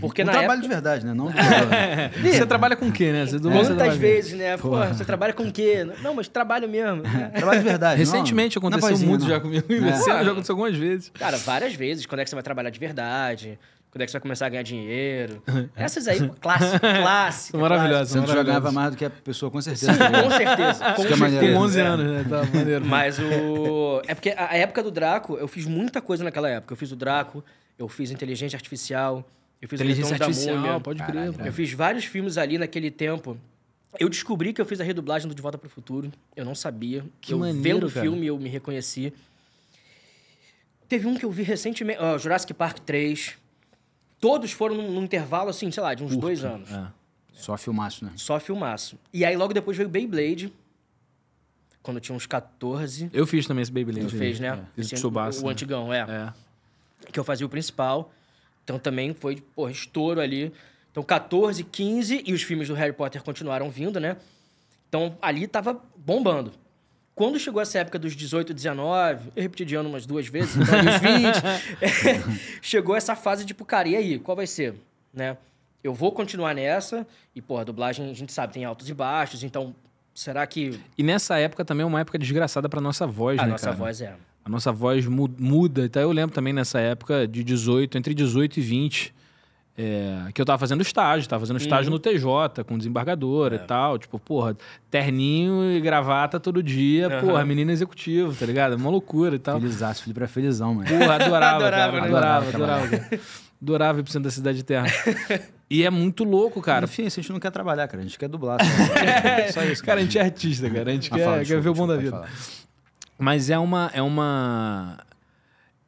Porque na trabalho época... de verdade, né? Não Você trabalha com o quê, né? Quantas vezes, né? Pô, você trabalha com o quê? Não, mas trabalho mesmo. Trabalho de verdade. Recentemente aconteceu muito já comigo. E você já aconteceu algumas vezes. Cara, várias vezes. Quando é que você vai trabalhar de verdade? Quando é que você vai começar a ganhar dinheiro? Essas aí, clássico. Maravilhoso. Você já ganhava mais do que a pessoa, com certeza. Com certeza. Com 11 anos, né? Tá maneiro. Mas é porque a época do Draco, eu fiz muita coisa naquela época. Eu fiz o Draco, eu fiz Inteligência Artificial, eu fiz Inteligência o Retorno Artificial, da Múmia. pode crer. Eu fiz vários filmes ali naquele tempo. Eu descobri que eu fiz a redublagem do De Volta para o Futuro. Eu não sabia. Que eu maneiro, vendo o cara. filme, eu me reconheci. Teve um que eu vi recentemente, Jurassic Park 3. Todos foram num intervalo, assim, sei lá, de uns 2 anos. Só filmaço, né? Só filmaço. E aí, logo depois veio Beyblade. Quando eu tinha uns 14. Eu fiz também esse Beyblade. Tu fez, né? Esse Tsubasa, o né? antigão, que eu fazia o principal. Então também foi, estouro ali. Então 14, 15 e os filmes do Harry Potter continuaram vindo, né? Então ali tava bombando. Quando chegou essa época dos 18, 19, eu repeti de ano umas 2 vezes, então ali os 20, chegou essa fase tipo, cara, e aí, qual vai ser? Né? Eu vou continuar nessa e, a dublagem, a gente sabe, tem altos e baixos, então será que... E nessa época também é uma época desgraçada pra nossa voz, né, cara? A nossa voz A nossa voz muda. Então eu lembro também nessa época de 18, entre 18 e 20, que eu tava fazendo estágio. Tava fazendo estágio no TJ, com desembargadora e tal. Tipo, terninho e gravata todo dia. Menino executivo, tá ligado? Uma loucura e tal. Felizaço, Felipe era felizão, mano. Adorava, cara. né? Adorava. Adorava ir pro centro da cidade eterna. E é muito louco, cara. Enfim, a gente não quer trabalhar, cara. A gente quer dublar. Só isso. Cara, a gente é artista, cara. A gente quer ver o bom da vida. Mas é uma...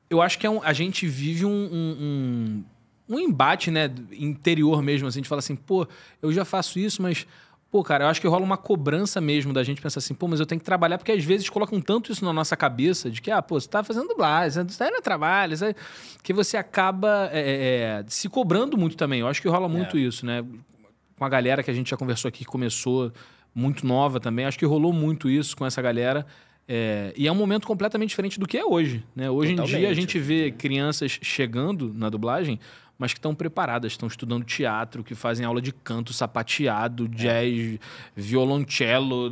Eu acho que a gente vive um embate, né? Interior mesmo, assim. A gente fala assim, eu já faço isso, mas... cara, eu acho que rola uma cobrança mesmo da gente pensar assim, mas eu tenho que trabalhar, porque às vezes colocam tanto isso na nossa cabeça, de que, você tá fazendo dublagem, isso aí não é trabalho, isso aí... que você acaba se cobrando muito também. Eu acho que rola muito isso, né? Com a galera que a gente já conversou aqui, que começou muito nova também, acho que rolou muito isso com essa galera. E é um momento completamente diferente do que é hoje, né? Hoje em dia a gente vê crianças chegando na dublagem, mas que estão preparadas, estão estudando teatro, que fazem aula de canto, sapateado, jazz, violoncelo.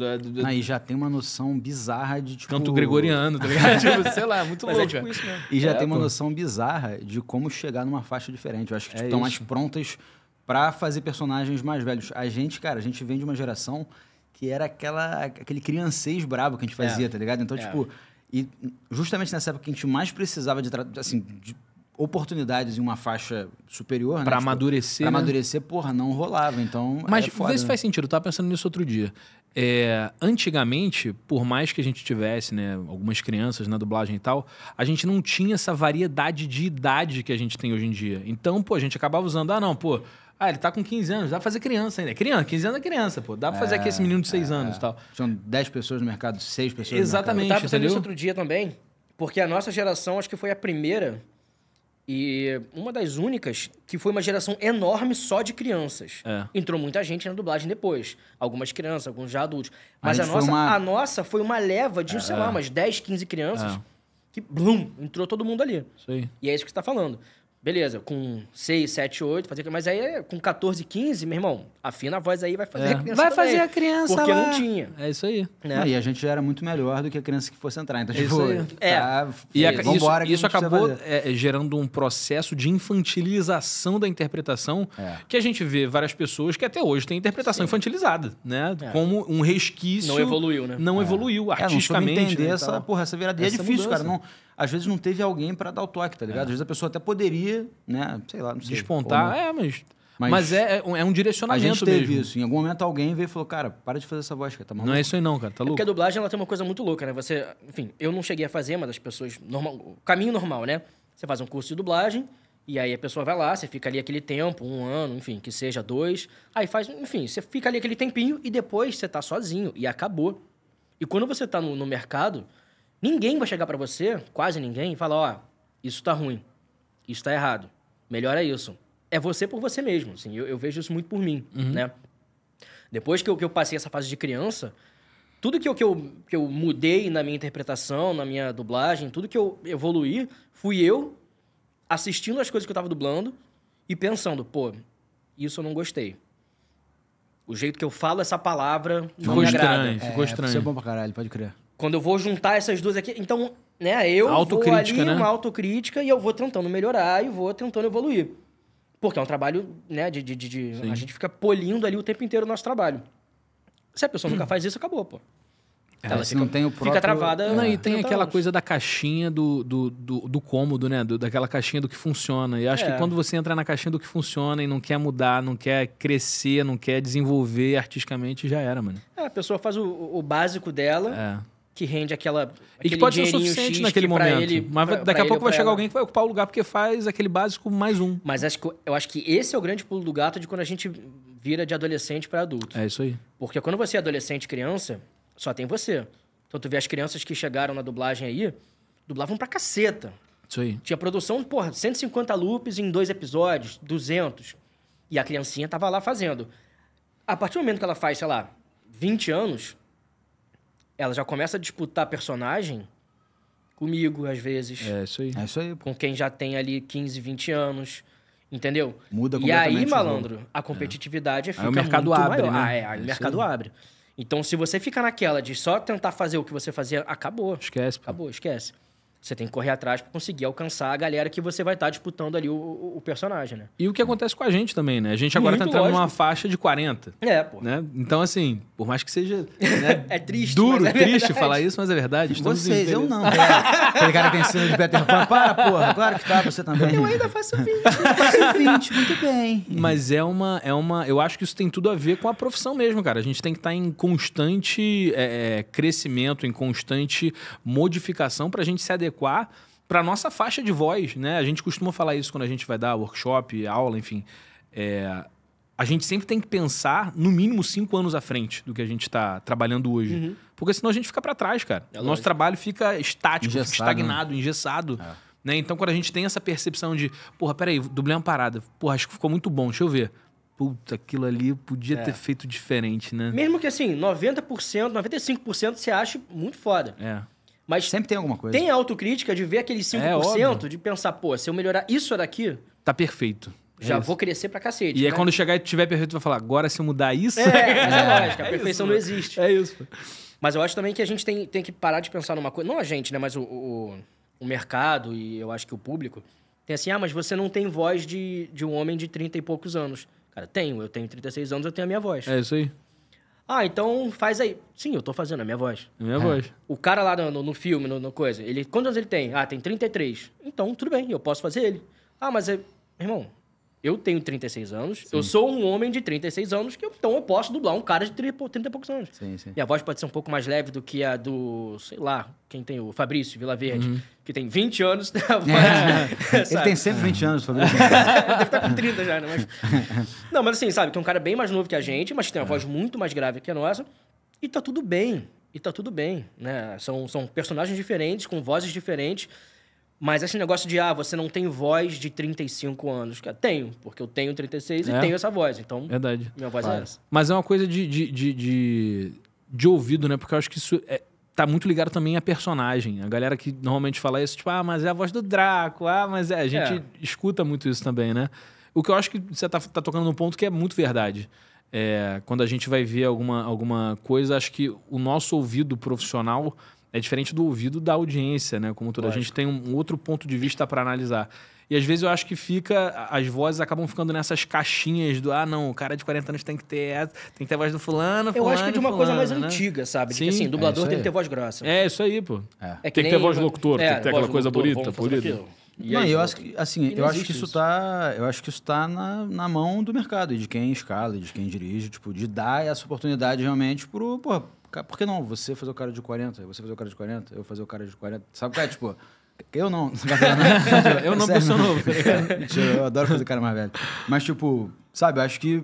E já tem uma noção bizarra de, tipo... Canto gregoriano, tá ligado? Tipo, sei lá, muito louco. Tipo isso mesmo. E já tem uma noção bizarra de como chegar numa faixa diferente. Eu acho que estão mais prontas pra fazer personagens mais velhos. A gente vem de uma geração que era aquele criancês brabo que a gente fazia, tá ligado? Então, e justamente nessa época que a gente mais precisava de oportunidades em uma faixa superior, pra né? amadurecer, pra amadurecer, não rolava. Então, mas foda, vê se faz sentido. Eu tava pensando nisso outro dia. Antigamente, por mais que a gente tivesse, né, algumas crianças na dublagem e tal, a gente não tinha essa variedade de idade que a gente tem hoje em dia. Então, a gente acabava usando, ele tá com 15 anos, dá pra fazer criança ainda. 15 anos é criança, dá pra fazer aqui esse menino de 6 anos e tal. Tinham 10 pessoas no mercado, 6 pessoas Exatamente, eu tava pensando entendeu? nisso outro dia também, porque a nossa geração acho que foi a primeira e uma das únicas que foi uma geração enorme só de crianças. Entrou muita gente na dublagem depois. Algumas crianças, alguns já adultos. Mas a nossa foi uma leva de, umas 10, 15 crianças que, entrou todo mundo ali. Isso aí. E é isso que você tá falando. Beleza, com 6, 7, 8, fazer... Mas aí, com 14, 15, meu irmão, afina a voz aí, vai fazer a criança Vai também, fazer a criança porque lá. não tinha. É isso aí. Né? Não, e a gente já era muito melhor do que a criança que fosse entrar. Então, Isso tipo, aí. vambora, isso que a gente acabou precisa fazer. gerando um processo de infantilização da interpretação que a gente vê várias pessoas que até hoje têm interpretação infantilizada, né? Como um resquício... Não evoluiu, né? Não evoluiu artisticamente. Não soube entender né, essa virada. E é Essa difícil, mudança. cara. Às vezes não teve alguém pra dar o toque, tá ligado? Às vezes a pessoa até poderia, né? Sei lá, não sei. Despontar, mas é um A direcionamento gente teve mesmo. isso. Em algum momento alguém veio e falou, cara, para de fazer essa voz, cara. Tá maluco? Não é isso aí não, cara. Tá louco? Porque a dublagem, ela tem uma coisa muito louca, né? Você... Enfim, eu não cheguei a fazer, mas as pessoas... O caminho normal, né? Você faz um curso de dublagem, e aí a pessoa vai lá, você fica ali aquele tempo, 1 ano, enfim, que seja 2. Aí faz... Enfim, você fica ali aquele tempinho, e depois você tá sozinho, e acabou. E quando você tá no mercado... Ninguém vai chegar pra você, quase ninguém, e falar, ó, isso tá ruim, isso tá errado, melhora isso. É você por você mesmo, assim, eu vejo isso muito por mim, né? Depois que eu passei essa fase de criança, tudo que eu mudei na minha interpretação, na minha dublagem, tudo que eu evoluí, fui eu assistindo as coisas que eu tava dublando e pensando, pô, isso eu não gostei. O jeito que eu falo essa palavra não me agrada. Ficou estranho. Isso é bom pra caralho, pode crer. Quando eu vou juntar essas duas aqui... Então, né, eu vou ali uma autocrítica e eu vou tentando melhorar e vou tentando evoluir. Porque é um trabalho, né, a gente fica polindo ali o tempo inteiro o nosso trabalho. Se a pessoa nunca faz isso, acabou, pô. Ela se não tem o próprio... fica travada... Não, e tem aquela coisa da caixinha do cômodo, né? Daquela caixinha do que funciona. E acho que quando você entra na caixinha do que funciona e não quer mudar, não quer crescer, não quer desenvolver artisticamente, já era, mano. A pessoa faz o básico dela... Que rende aquela... E que pode ser suficiente X naquele momento. Ele, mas daqui a pouco vai chegar alguém que vai ocupar o lugar porque faz aquele básico mais um. Mas eu acho que esse é o grande pulo do gato de quando a gente vira de adolescente para adulto. É isso aí. Porque quando você é adolescente e criança, só tem você. Então tu vê as crianças que chegaram na dublagem aí, dublavam pra caceta. Isso aí. Tinha produção, 150 loops em 2 episódios, 200. E a criancinha tava lá fazendo. A partir do momento que ela faz, sei lá, 20 anos... Ela já começa a disputar personagem comigo, às vezes. É isso aí. É isso aí. Com quem já tem ali 15, 20 anos. Entendeu? Muda e aí, completamente malandro, a competitividade fica aí o mercado muito abre, maior. né? Aí o mercado abre. Então, se você ficar naquela de só tentar fazer o que você fazia, acabou. Esquece. Acabou, esquece. Você tem que correr atrás para conseguir alcançar a galera que você vai estar disputando ali o personagem, né? E o que acontece com a gente também, né? A gente agora tá Muito entrando lógico. numa faixa de 40. Pô. Né? Então, assim, por mais que seja né, É triste, duro, mas é triste verdade. falar isso, mas é verdade. Estamos Vocês, eu envelhecendo. não. Aquele cara que tem cena de Peter Pan. Para, porra. Claro que tá, você também. Eu ainda faço 20. Eu faço 20, muito bem. Mas é uma... Eu acho que isso tem tudo a ver com a profissão mesmo, cara. A gente tem que estar em constante crescimento, em constante modificação pra gente se adequar pra nossa faixa de voz, né? A gente costuma falar isso quando a gente vai dar workshop, aula, enfim. A gente sempre tem que pensar no mínimo 5 anos à frente do que a gente está trabalhando hoje. Porque senão a gente fica pra trás, cara. O nosso trabalho fica estático, Engessado, fica estagnado, engessado. Né? Então, quando a gente tem essa percepção de, porra, peraí, dublei uma parada. Porra, acho que ficou muito bom, deixa eu ver. Puta, aquilo ali eu podia ter feito diferente, né? Mesmo que assim, 90%, 95% você acha muito foda. Mas Sempre tem alguma coisa. tem autocrítica de ver aqueles 5% óbvio. de pensar, pô, se eu melhorar isso daqui, Tá perfeito. já isso. vou crescer pra cacete. E aí, né? quando chegar e tiver perfeito, vai falar, agora se eu mudar isso... Mas é lógico, a perfeição isso, não existe. É isso. Mas eu acho também que a gente tem que parar de pensar numa coisa... Não a gente, né? Mas o mercado e eu acho que o público... Tem assim, mas você não tem voz de um homem de 30 e poucos anos. Cara, tenho. Eu tenho 36 anos, eu tenho a minha voz. É isso aí. Então faz aí. Sim, eu tô fazendo a minha voz. É a minha voz. O cara lá no filme, no coisa, quantos anos ele tem? Tem 33. Então, tudo bem, eu posso fazer ele. Mas, irmão, eu tenho 36 anos, eu sou um homem de 36 anos, então eu posso dublar um cara de 30 e poucos anos. Sim, sim. Minha voz pode ser um pouco mais leve do que a do, sei lá, quem tem o Fabrício Vilaverde, que tem 20 anos. Ele tem 120 anos, Fabrício. Deve estar com 30 já, né? Não, mas assim, sabe, que é um cara bem mais novo que a gente, mas que tem uma voz muito mais grave que a nossa. E tá tudo bem. Né? São personagens diferentes, com vozes diferentes. Mas esse negócio de, você não tem voz de 35 anos. Cara, tenho, porque eu tenho 36 e tenho essa voz. Então, Verdade. minha voz é essa. Mas é uma coisa de ouvido, né? Porque eu acho que isso tá muito ligado também a personagem. A galera que normalmente fala isso, tipo, mas é a voz do Draco, mas é... A gente escuta muito isso também, né? O que eu acho que você tá tocando num ponto que é muito verdade. Quando a gente vai ver alguma coisa, acho que o nosso ouvido profissional é diferente do ouvido da audiência, né? Como toda a gente tem um outro ponto de vista para analisar. E às vezes eu acho que as vozes acabam ficando nessas caixinhas do, não, o cara de 40 anos tem que ter a voz do fulano, eu acho que é de uma coisa mais né? antiga, sabe? Sim, de que assim, dublador tem que ter voz grossa. É isso aí, pô. Tem que ter voz de locutor, tem que ter aquela coisa bonita, polida. Não, eu acho que assim, eu acho que isso tá na mão do mercado, e de quem escala, e de quem dirige, tipo, de dar essa oportunidade realmente pro, pô, por que não? Você fazer o cara de 40, você fazer o cara de 40, eu fazer o cara de 40. Sabe qual é? Tipo, eu não. Eu não, porque eu sou novo. Mentira, eu adoro fazer cara mais velho. Mas, tipo, sabe, eu acho que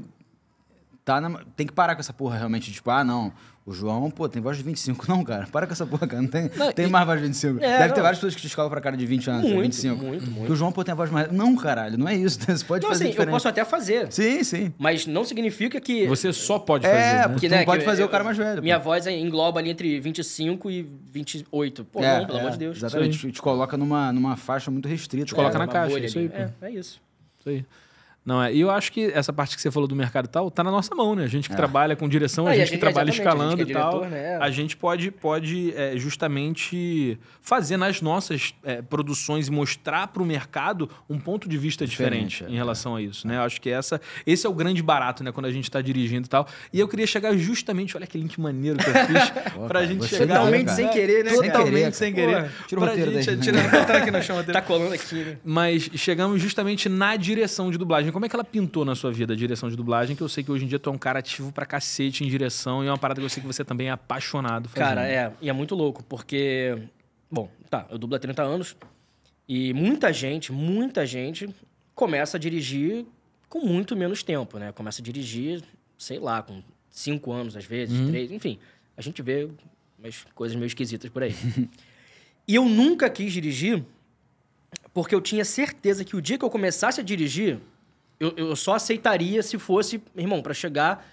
tem que parar com essa porra realmente. Tipo, não, o João, pô, tem voz de 25. Não, cara, para com essa porra, cara. Não tem mais voz de 25. Deve ter várias pessoas que te escalam pra cara de 20 anos, 25. Muito. Porque o João, pô, tem a voz mais... Não, caralho, não é isso. Você pode fazer diferente. Eu posso até fazer. Sim. Mas não significa que... Você só pode fazer, né? Porque tu não pode fazer o cara mais velho. Minha voz engloba ali entre 25 e 28. Pô, não, pelo amor de Deus. Exatamente. Te coloca numa faixa muito restrita. Te coloca na caixa, isso aí. É isso. Isso aí. Não, e eu acho que essa parte que você falou do mercado e tal, tá na nossa mão, né? A gente que trabalha com direção, a gente que trabalha escalando e tal, a gente pode justamente fazer nas nossas produções e mostrar para o mercado um ponto de vista diferente em relação a isso, né? Eu acho que esse é o grande barato, né? Quando a gente está dirigindo e tal. E eu queria chegar justamente, olha que link maneiro que eu fiz, pra gente chegar... Totalmente sem querer, né? Totalmente sem querer. Tira o roteiro daí. Tá aqui na chama dele. Tá colando aqui, né? Mas chegamos justamente na direção de dublagem. Como é que ela pintou na sua vida a direção de dublagem? Que eu sei que hoje em dia tu é um cara ativo pra cacete em direção e é uma parada que eu sei que você também é apaixonado fazendo. Cara, e é muito louco, porque... Bom, eu dublo há 30 anos e muita gente começa a dirigir com muito menos tempo, né? Começa a dirigir, sei lá, com 5 anos às vezes, 3, enfim. A gente vê umas coisas meio esquisitas por aí. E eu nunca quis dirigir porque eu tinha certeza que o dia que eu começasse a dirigir, eu só aceitaria se fosse, irmão, para chegar,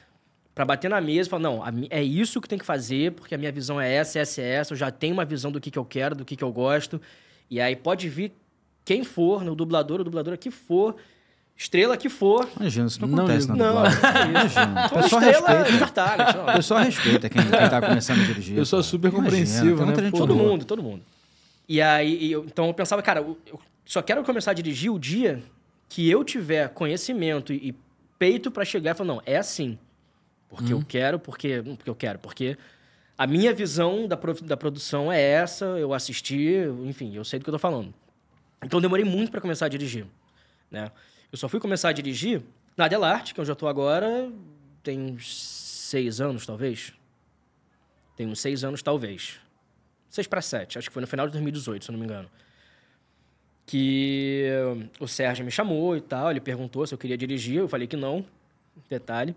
para bater na mesa e falar, não, é isso que tem que fazer, porque a minha visão é essa, eu já tenho uma visão do que eu quero, do que eu gosto. E aí pode vir quem for, o dublador, a dubladora que for, estrela que for. Imagina, isso não acontece na dublagem. Imagina. O pessoal respeita. O pessoal respeita quem tá começando a dirigir. Eu sou super compreensivo, né? Todo mundo. E aí, então eu pensava, cara, eu só quero começar a dirigir o dia que eu tiver conhecimento e peito para chegar e falar, não, é assim. Porque eu quero, porque a minha visão da produção é essa, eu assisti, enfim, eu sei do que eu tô falando. Então eu demorei muito para começar a dirigir, né? Eu só fui começar a dirigir na Adelarte, que é onde eu tô agora, tem uns 6 anos, talvez. 6 para 7, acho que foi no final de 2018, se eu não me engano. Que o Sérgio me chamou e tal, ele perguntou se eu queria dirigir, eu falei que não, detalhe.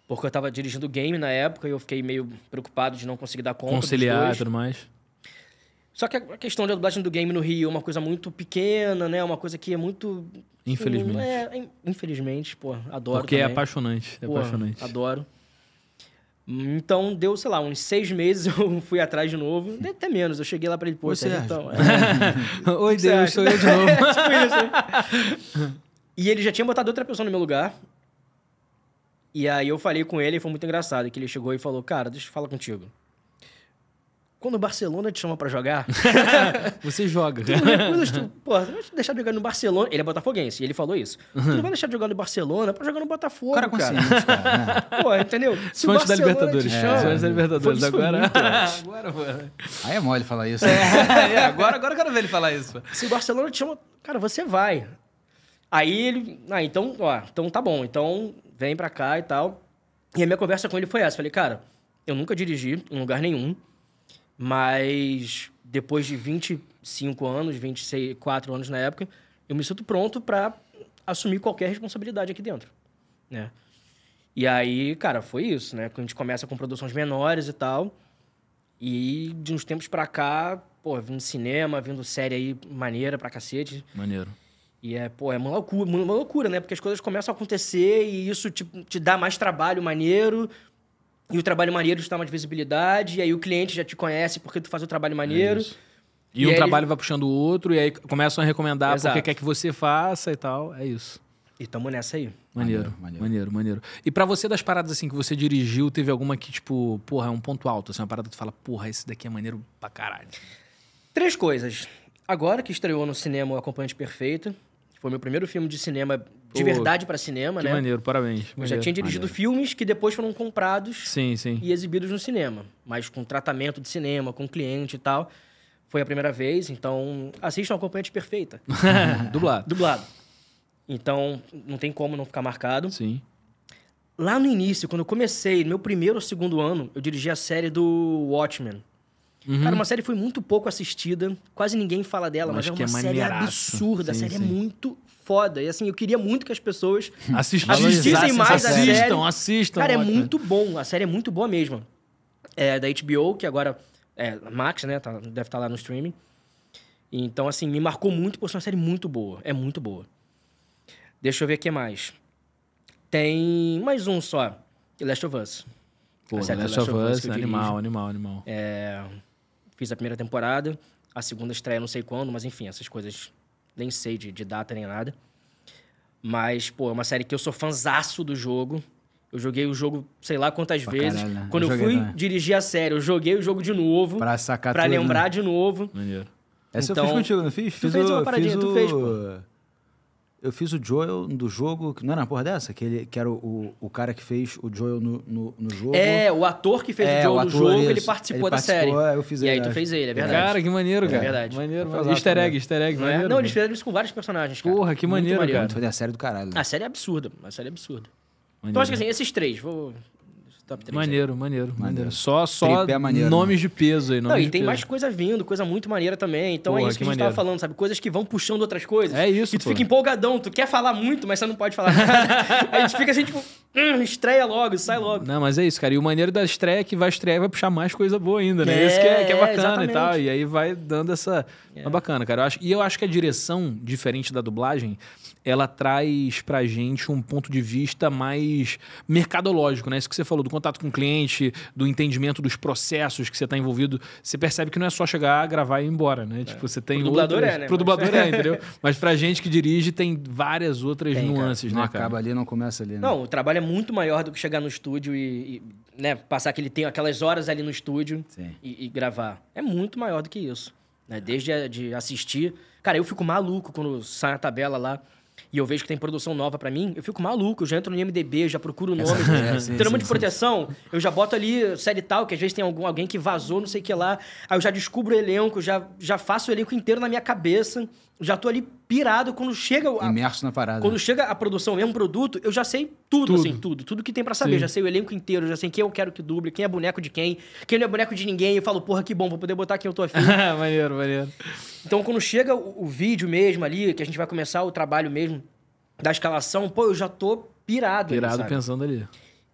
Porque eu tava dirigindo game na época e eu fiquei meio preocupado de não conseguir dar conta conciliar e tudo mais. Só que a questão da dublagem do game no Rio é uma coisa muito pequena, né? Uma coisa que é muito... Infelizmente. Infelizmente, pô, adoro porque também. É apaixonante, apaixonante. Adoro. Então, deu, sei lá, uns 6 meses eu fui atrás de novo. Até menos, eu cheguei lá pra ele, pô, então... Oi, Deus, sou eu de novo. Tipo isso. E ele já tinha botado outra pessoa no meu lugar. E aí eu falei com ele e foi muito engraçado, que ele chegou e falou, cara, deixa eu falar contigo. Quando o Barcelona te chama pra jogar... Você joga. Pô, você vai deixar de jogar no Barcelona... Ele é botafoguense, e ele falou isso. Tu não vai deixar de jogar no Barcelona pra jogar no Botafogo, cara. Cara. Né? Pô, entendeu? Se o Barcelona da Libertadores. Chama, da Libertadores. Agora, aí é mole falar isso. Agora eu quero ver ele falar isso. Se o Barcelona te chama, cara, você vai. Aí ele... então tá bom. Então vem pra cá e tal. E a minha conversa com ele foi essa. Falei, cara, eu nunca dirigi em lugar nenhum. Mas depois de 25 anos, 24 anos na época, eu me sinto pronto para assumir qualquer responsabilidade aqui dentro, né? E aí, cara, foi isso, né? A gente começa com produções menores e tal. E de uns tempos pra cá, pô, vindo cinema, vindo série aí maneira pra cacete. Maneiro. E é uma loucura, né? Porque as coisas começam a acontecer e isso te dá mais trabalho maneiro. E o trabalho maneiro te dá mais visibilidade, e aí o cliente já te conhece porque tu faz o trabalho maneiro. E um trabalho vai puxando o outro, e aí começam a recomendar porque quer que você faça e tal. É isso. E tamo nessa aí. Maneiro. E pra você, das paradas assim que você dirigiu, teve alguma que, tipo, porra, é um ponto alto, assim, uma parada que tu fala, porra, esse daqui é maneiro pra caralho. 3 coisas. Agora que estreou no cinema O Acompanhante Perfeito, foi meu primeiro filme de cinema, de verdade pra cinema, que né? Maneiro, parabéns. Eu já tinha dirigido filmes que depois foram comprados sim. e exibidos no cinema. Mas com tratamento de cinema, com cliente e tal. Foi a primeira vez, então assistam O Acompanhante Perfeita. Dublado. Então, não tem como não ficar marcado. Sim. Lá no início, quando eu comecei, no meu primeiro ou segundo ano, eu dirigi a série do Watchmen. Cara, uma série que foi muito pouco assistida, quase ninguém fala dela, mas é uma série absurda, a série é muito foda. E assim, eu queria muito que as pessoas assistissem mais a série. Assistam. Cara, é muito bom, a série é muito boa mesmo. É da HBO, que agora é Max, né? Deve estar lá no streaming. Então, assim, me marcou muito por ser uma série muito boa. É muito boa. Deixa eu ver o que mais. Tem mais um só. The Last of Us. Pô, The Last of Us, animal. Fiz a primeira temporada. A segunda estreia não sei quando, mas enfim, essas coisas nem sei de data nem nada. Mas, pô, é uma série que eu sou fãzaço do jogo. Eu joguei o jogo sei lá quantas vezes. Caralho, né? Quando eu fui dirigir a série, eu joguei o jogo de novo. Pra sacar pra lembrar de novo. Maneiro. Essa então, eu fiz contigo, não fiz? Tu fez uma paradinha, tu fez, pô. Eu fiz o Joel do jogo... Não era uma porra dessa? Que era o cara que fez o Joel no jogo. É, o ator que fez o Joel no jogo, ele participou da série. Eu fiz e aí tu fez ele, é verdade. Cara, que maneiro, cara. É verdade. Maneiro. Easter egg, maneiro. Não, eles fizeram isso com vários personagens, cara. Porra, que maneiro, cara. Foi a série do caralho. A série é absurda. Então acho que assim, esses 3, top 3. Maneiro. Só maneiro, nomes de peso aí. Não, e tem mais coisa vindo, coisa muito maneira também. Então é isso que a gente tava falando, sabe? Coisas que vão puxando outras coisas. É isso, E tu fica empolgadão, tu quer falar muito, mas você não pode falar nada. Aí a gente fica assim, tipo, estreia logo, sai logo. Não, mas é isso, cara. E o maneiro da estreia é que vai estrear e vai puxar mais coisa boa ainda, né? Isso que é bacana exatamente. E tal. E aí vai dando essa... É bacana, cara. Eu acho que a direção, diferente da dublagem, ela traz pra gente um ponto de vista mais mercadológico, né? Isso que você falou, do contato com o cliente, do entendimento dos processos que você tá envolvido. Você percebe que não é só chegar, gravar e ir embora, né? Tipo, você tem pro dublador né? Pro dublador entendeu? Mas pra gente que dirige, tem várias outras nuances, cara. Né, não cara? Acaba ali, não começa ali, né? Não, o trabalho é muito maior do que chegar no estúdio e né, passar aquelas horas ali no estúdio e gravar. É muito maior do que isso. Né? Desde de assistir... Cara, eu fico maluco quando sai a tabela lá e eu vejo que tem produção nova pra mim, eu fico maluco. Eu já entro no IMDb, já procuro nomes. Trama de proteção, eu já boto ali série tal, que às vezes tem alguém que vazou, não sei o que lá. Aí eu já descubro o elenco, já faço o elenco inteiro na minha cabeça. Já tô ali pirado quando chega... Imerso na parada. Quando chega a produção, o mesmo produto, eu já sei tudo. Assim, tudo que tem pra saber. Já sei o elenco inteiro, já sei quem eu quero que duble, quem é boneco de quem não é boneco de ninguém. Eu falo, porra, que bom, vou poder botar quem eu tô afim. Maneiro. Então, quando chega o vídeo mesmo ali, que a gente vai começar o trabalho mesmo da escalação, pô, eu já tô pirado ali, pensando ali.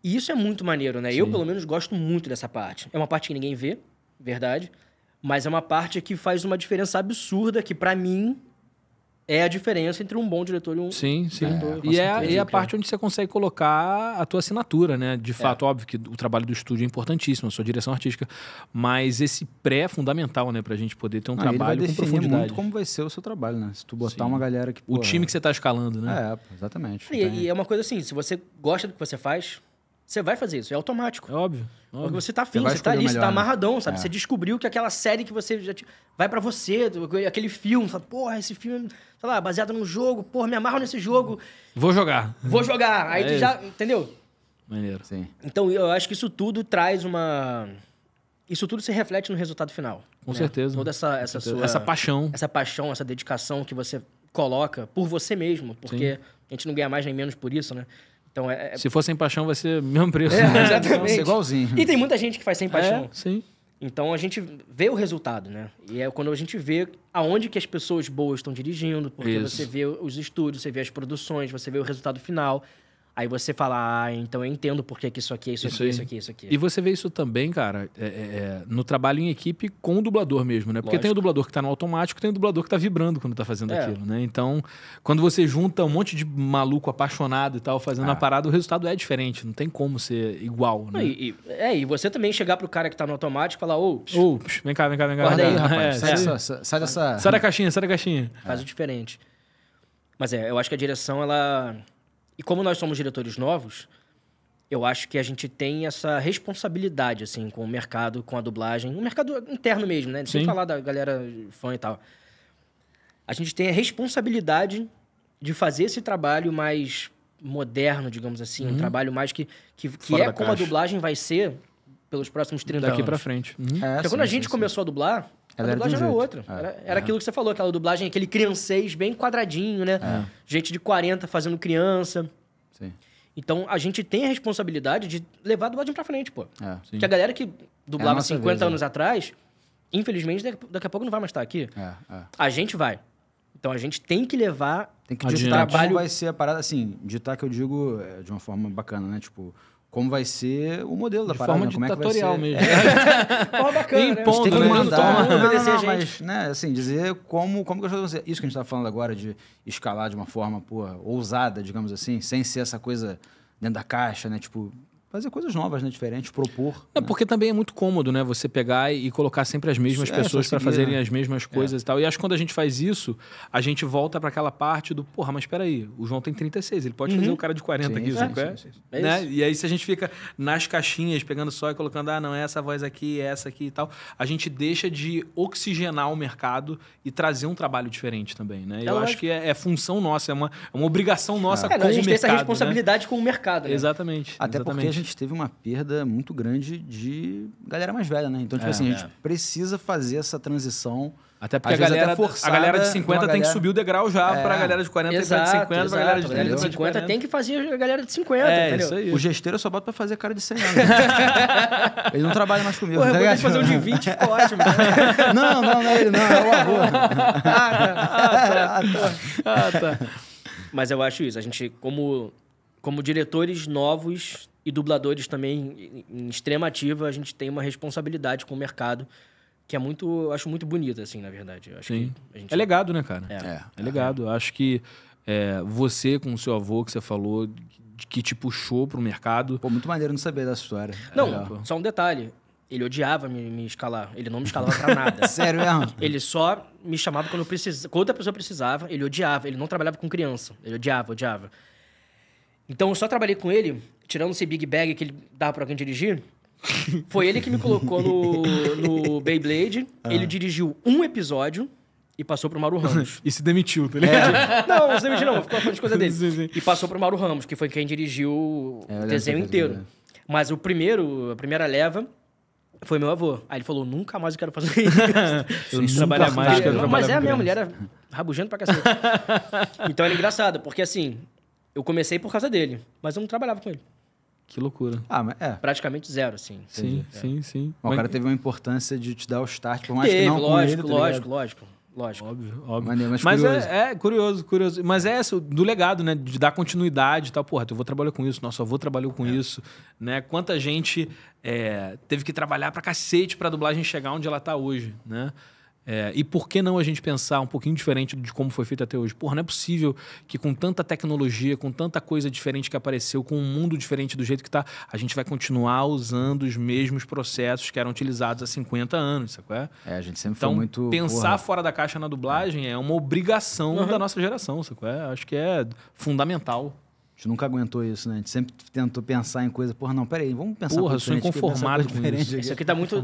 E isso é muito maneiro, né? Sim. Eu, pelo menos, gosto muito dessa parte. É uma parte que ninguém vê, verdade, mas é uma parte que faz uma diferença absurda, que pra mim é a diferença entre um bom diretor e um... Sim. E é a parte onde você consegue colocar a tua assinatura, né? De fato, óbvio que o trabalho do estúdio é importantíssimo, a sua direção artística, mas esse pré é fundamental, né? Pra gente poder ter um trabalho com profundidade. Muito como vai ser o seu trabalho, né? Se tu botar uma galera que... O time que você tá escalando, né? Exatamente. E é uma coisa assim, se você gosta do que você faz, você vai fazer isso, é automático. É óbvio. Porque você tá afim, você tá ali, você tá amarradão, sabe? Você descobriu que aquela série que você já... Vai pra você, aquele filme, sabe? Porra, esse filme, sei lá, baseado num jogo, porra, me amarro nesse jogo. Vou jogar. Aí tu já... Entendeu? Maneiro. Sim. Então, eu acho que isso tudo traz uma... Isso tudo se reflete no resultado final. Com certeza. Toda essa sua... Essa paixão. Essa paixão, essa dedicação que você coloca por você mesmo. Porque a gente não ganha mais nem menos por isso, né? Então, se for sem paixão, vai ser o mesmo preço. Exatamente. Vai ser igualzinho. E tem muita gente que faz sem paixão. Sim. Então, a gente vê o resultado, né? E é quando a gente vê aonde que as pessoas boas estão dirigindo, porque você vê os estúdios, você vê as produções, você vê o resultado final. Aí você fala, então eu entendo por que isso aqui, isso aqui. E você vê isso também, cara, no trabalho em equipe com o dublador mesmo, né? Porque tem o dublador que tá no automático, tem o dublador que tá vibrando quando tá fazendo aquilo, né? Então, quando você junta um monte de maluco apaixonado e tal, fazendo a parada, o resultado é diferente, não tem como ser igual, né? E você também chegar pro cara que tá no automático e falar, vem cá. Acorda aí, rapaz. Sai dessa... Sai da caixinha. Faz o diferente. Mas eu acho que a direção, ela... E como nós somos diretores novos, eu acho que a gente tem essa responsabilidade, assim, com o mercado, com a dublagem. O mercado interno mesmo, né? Sem falar da galera fã e tal. A gente tem a responsabilidade de fazer esse trabalho mais moderno, digamos assim. Um trabalho mais que é como a dublagem vai ser pelos próximos 30 anos. Daqui pra frente. Porque quando a gente começou a dublar... A dublagem era outra. Era aquilo que você falou, aquela dublagem, aquele criancês bem quadradinho, né? Gente de 40 fazendo criança. Sim. Então, a gente tem a responsabilidade de levar a dublagem pra frente, pô. Porque a galera que dublava 50 anos atrás, infelizmente, daqui a pouco não vai mais estar aqui. A gente vai. Então, a gente tem que levar... Tem que digitar como vai ser a parada, assim, digitar que eu digo de uma forma bacana, né? Tipo... Como vai ser o modelo da parada, forma ditatorial mesmo. Forma bacana, né? A gente tem que mandar, obedecer a gente. Mas, né, assim, dizer como que eu estou fazendo. Isso que a gente está falando agora de escalar de uma forma, ousada, digamos assim, sem ser essa coisa dentro da caixa, né? Tipo, fazer coisas novas, né? Diferentes, propor. É, né? Porque também é muito cômodo, né? Você pegar e colocar sempre as mesmas pessoas para fazerem as mesmas coisas e tal. E acho que quando a gente faz isso, a gente volta para aquela parte do, porra, mas espera aí, o João tem 36, ele pode fazer o cara de 40 aqui, sabe? Né? E aí se a gente fica nas caixinhas, pegando só e colocando, não, é essa voz aqui, é essa aqui e tal, a gente deixa de oxigenar o mercado e trazer um trabalho diferente também, né? Eu acho que é função nossa, é uma obrigação nossa com o mercado. A gente tem essa responsabilidade com o mercado, né? Exatamente. Até porque a gente teve uma perda muito grande de galera mais velha, né? Então, tipo assim, a gente precisa fazer essa transição. Até porque a galera de 50 tem que subir o degrau já pra galera de 40 e pra de 50, pra galera de 50 tem que fazer a galera de 50, entendeu? Isso aí. O gesteiro eu só bota pra fazer cara de 100 anos. Ele não trabalha mais comigo. Porra, eu vou fazer um de 20, ficou ótimo. Não é ele, não. É o avô. Tá. Mas eu acho isso. A gente, como diretores novos e dubladores também em extrema ativa, a gente tem uma responsabilidade com o mercado que é muito, eu acho muito bonita, assim, na verdade. Eu acho que a gente... É legado, né, cara? É legado. Eu acho que você, com o seu avô, que você falou, que te puxou pro mercado... Pô, muito maneiro não saber dessa história. Não, só um detalhe. Ele odiava me escalar. Ele não me escalava pra nada. Sério mesmo? Ele só me chamava quando outra pessoa precisava. Ele odiava. Ele não trabalhava com criança. Ele odiava. Então, eu só trabalhei com ele, tirando esse big bag que ele dava pra alguém dirigir. Foi ele que me colocou no Beyblade. Ele dirigiu um episódio e passou pro Mauro Ramos. E se demitiu, tá ligado? Não se demitiu não. Ficou falando de coisa dele. Sim. E passou pro Mauro Ramos, que foi quem dirigiu o desenho inteiro. Mas a primeira leva... Foi meu avô. Aí ele falou, nunca mais eu quero fazer isso. Eu não trabalho mais, quero trabalhar. Mas mesmo, ele era rabugento pra cacete. Então era engraçado, porque assim, eu comecei por causa dele, mas eu não trabalhava com ele. Que loucura. Mas praticamente zero, assim. Sim. O cara teve uma importância de te dar o start, por mais que não lógico, com ele, lógico. Óbvio. Maneiro, mas curioso. Mas é essa, do legado, né? De dar continuidade e tal. Porra, teu avô trabalhou com isso, nosso avô trabalhou com isso, né? Quanta gente teve que trabalhar pra cacete pra dublagem chegar onde ela tá hoje, né? E por que não a gente pensar um pouquinho diferente de como foi feito até hoje? Porra, não é possível que com tanta tecnologia, com tanta coisa diferente que apareceu, com um mundo diferente do jeito que tá, a gente vai continuar usando os mesmos processos que eram utilizados há 50 anos, sacou? A gente sempre foi muito... Então, pensar fora da caixa na dublagem é uma obrigação da nossa geração, sacou? Acho que é fundamental. A gente nunca aguentou isso, né? A gente sempre tentou pensar em coisa... Porra, não, peraí, vamos pensar... Porra, eu sou inconformado com isso. Isso aqui tá muito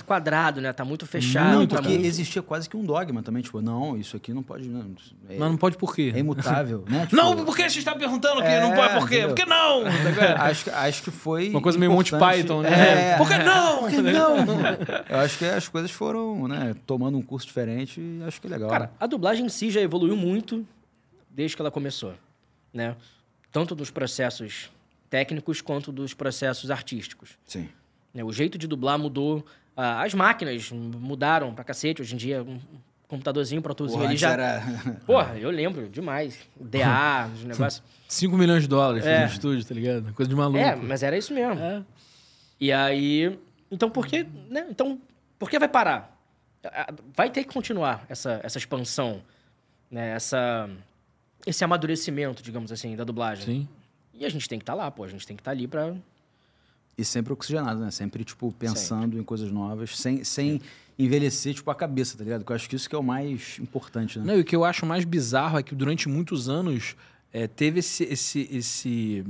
quadrado, né? Tá muito fechado. Não, porque existia quase que um dogma também. Tipo, não, isso aqui não pode... Mas não pode por quê? É imutável, né? Tipo, não, por que você está perguntando que não pode por quê? Por que não? Acho que foi uma coisa meio Monty Python, né? Por que não? Por que não? Eu acho que as coisas foram, né, tomando um curso diferente e acho que é legal. Cara, a dublagem em si já evoluiu muito desde que ela começou, né? Tanto dos processos técnicos quanto dos processos artísticos. Sim. O jeito de dublar mudou. As máquinas mudaram pra cacete. Hoje em dia, computadorzinho, Pro Toolzinho Porra, ali já. era... Porra, eu lembro demais. DA, os negócios. 5 milhões de dólares no estúdio, tá ligado? Coisa de maluco. Mas era isso mesmo. É. E aí... Então, por que... Né? Então, por que vai parar? Vai ter que continuar essa expansão, né? Esse amadurecimento, digamos assim, da dublagem. Sim. E a gente tem que estar lá, pô. A gente tem que estar ali pra... E sempre oxigenado, né? Sempre, tipo, pensando em coisas novas, sem envelhecer, tipo, a cabeça, tá ligado? Porque eu acho que isso que é o mais importante, né? Não, e o que eu acho mais bizarro é que durante muitos anos teve esse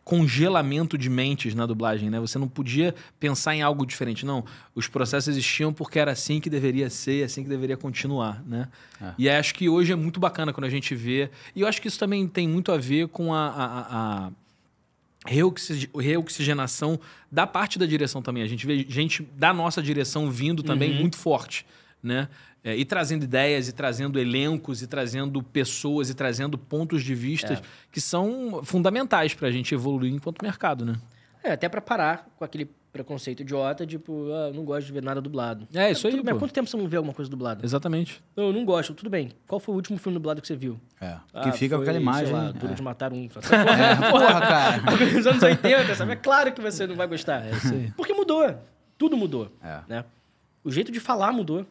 congelamento de mentes na dublagem, né? Você não podia pensar em algo diferente, não. Os processos existiam porque era assim que deveria ser, assim que deveria continuar, né? E acho que hoje é muito bacana quando a gente vê... E eu acho que isso também tem muito a ver com a reoxigenação da parte da direção também. A gente vê gente da nossa direção vindo também muito forte, né? E trazendo ideias, e trazendo elencos, e trazendo pessoas, e trazendo pontos de vista que são fundamentais para a gente evoluir enquanto mercado, né? Até para parar com aquele preconceito idiota, tipo, não gosto de ver nada dublado. Isso aí, tudo bem. pô. Quanto tempo você não vê alguma coisa dublada? Exatamente. Não, eu não gosto. Tudo bem. Qual foi o último filme dublado que você viu? Que fica com aquela imagem. Sei lá, Duro de Matar um. Porra, cara. Nos anos 80, sabe? É claro que você não vai gostar. Isso aí. Porque mudou. Tudo mudou. Né? O jeito de falar mudou.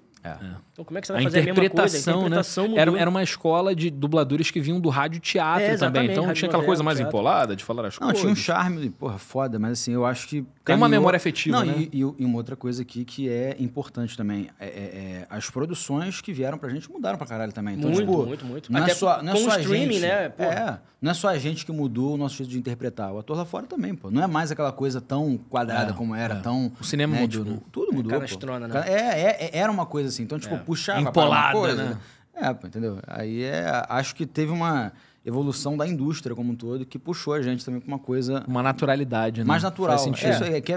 Então como é que você vai fazer a mesma coisa? A interpretação né? mudou. Era uma escola de dubladores que vinham do rádio teatro também. Então tinha aquela coisa mais empolada de falar as coisas. Não, tinha um charme, porra, foda, mas assim, eu acho que... Tem uma memória afetiva, né? E uma outra coisa aqui que é importante também, as produções que vieram pra gente mudaram pra caralho também. Então, muito. Não Até é só, com não é só o a streaming, gente, né? Porra. Não é só a gente que mudou o nosso jeito de interpretar. O ator lá fora também, pô. Não é mais aquela coisa tão quadrada como era, tão... O cinema mudou, tipo, né? Tudo mudou, Canastrona, né? Era uma coisa assim. Então, tipo, puxava empolada, pra uma coisa, né? Pô, entendeu? Aí acho que teve uma evolução da indústria como um todo que puxou a gente também pra uma coisa... Uma naturalidade, né? Mais natural. Faz sentido. Isso aí, que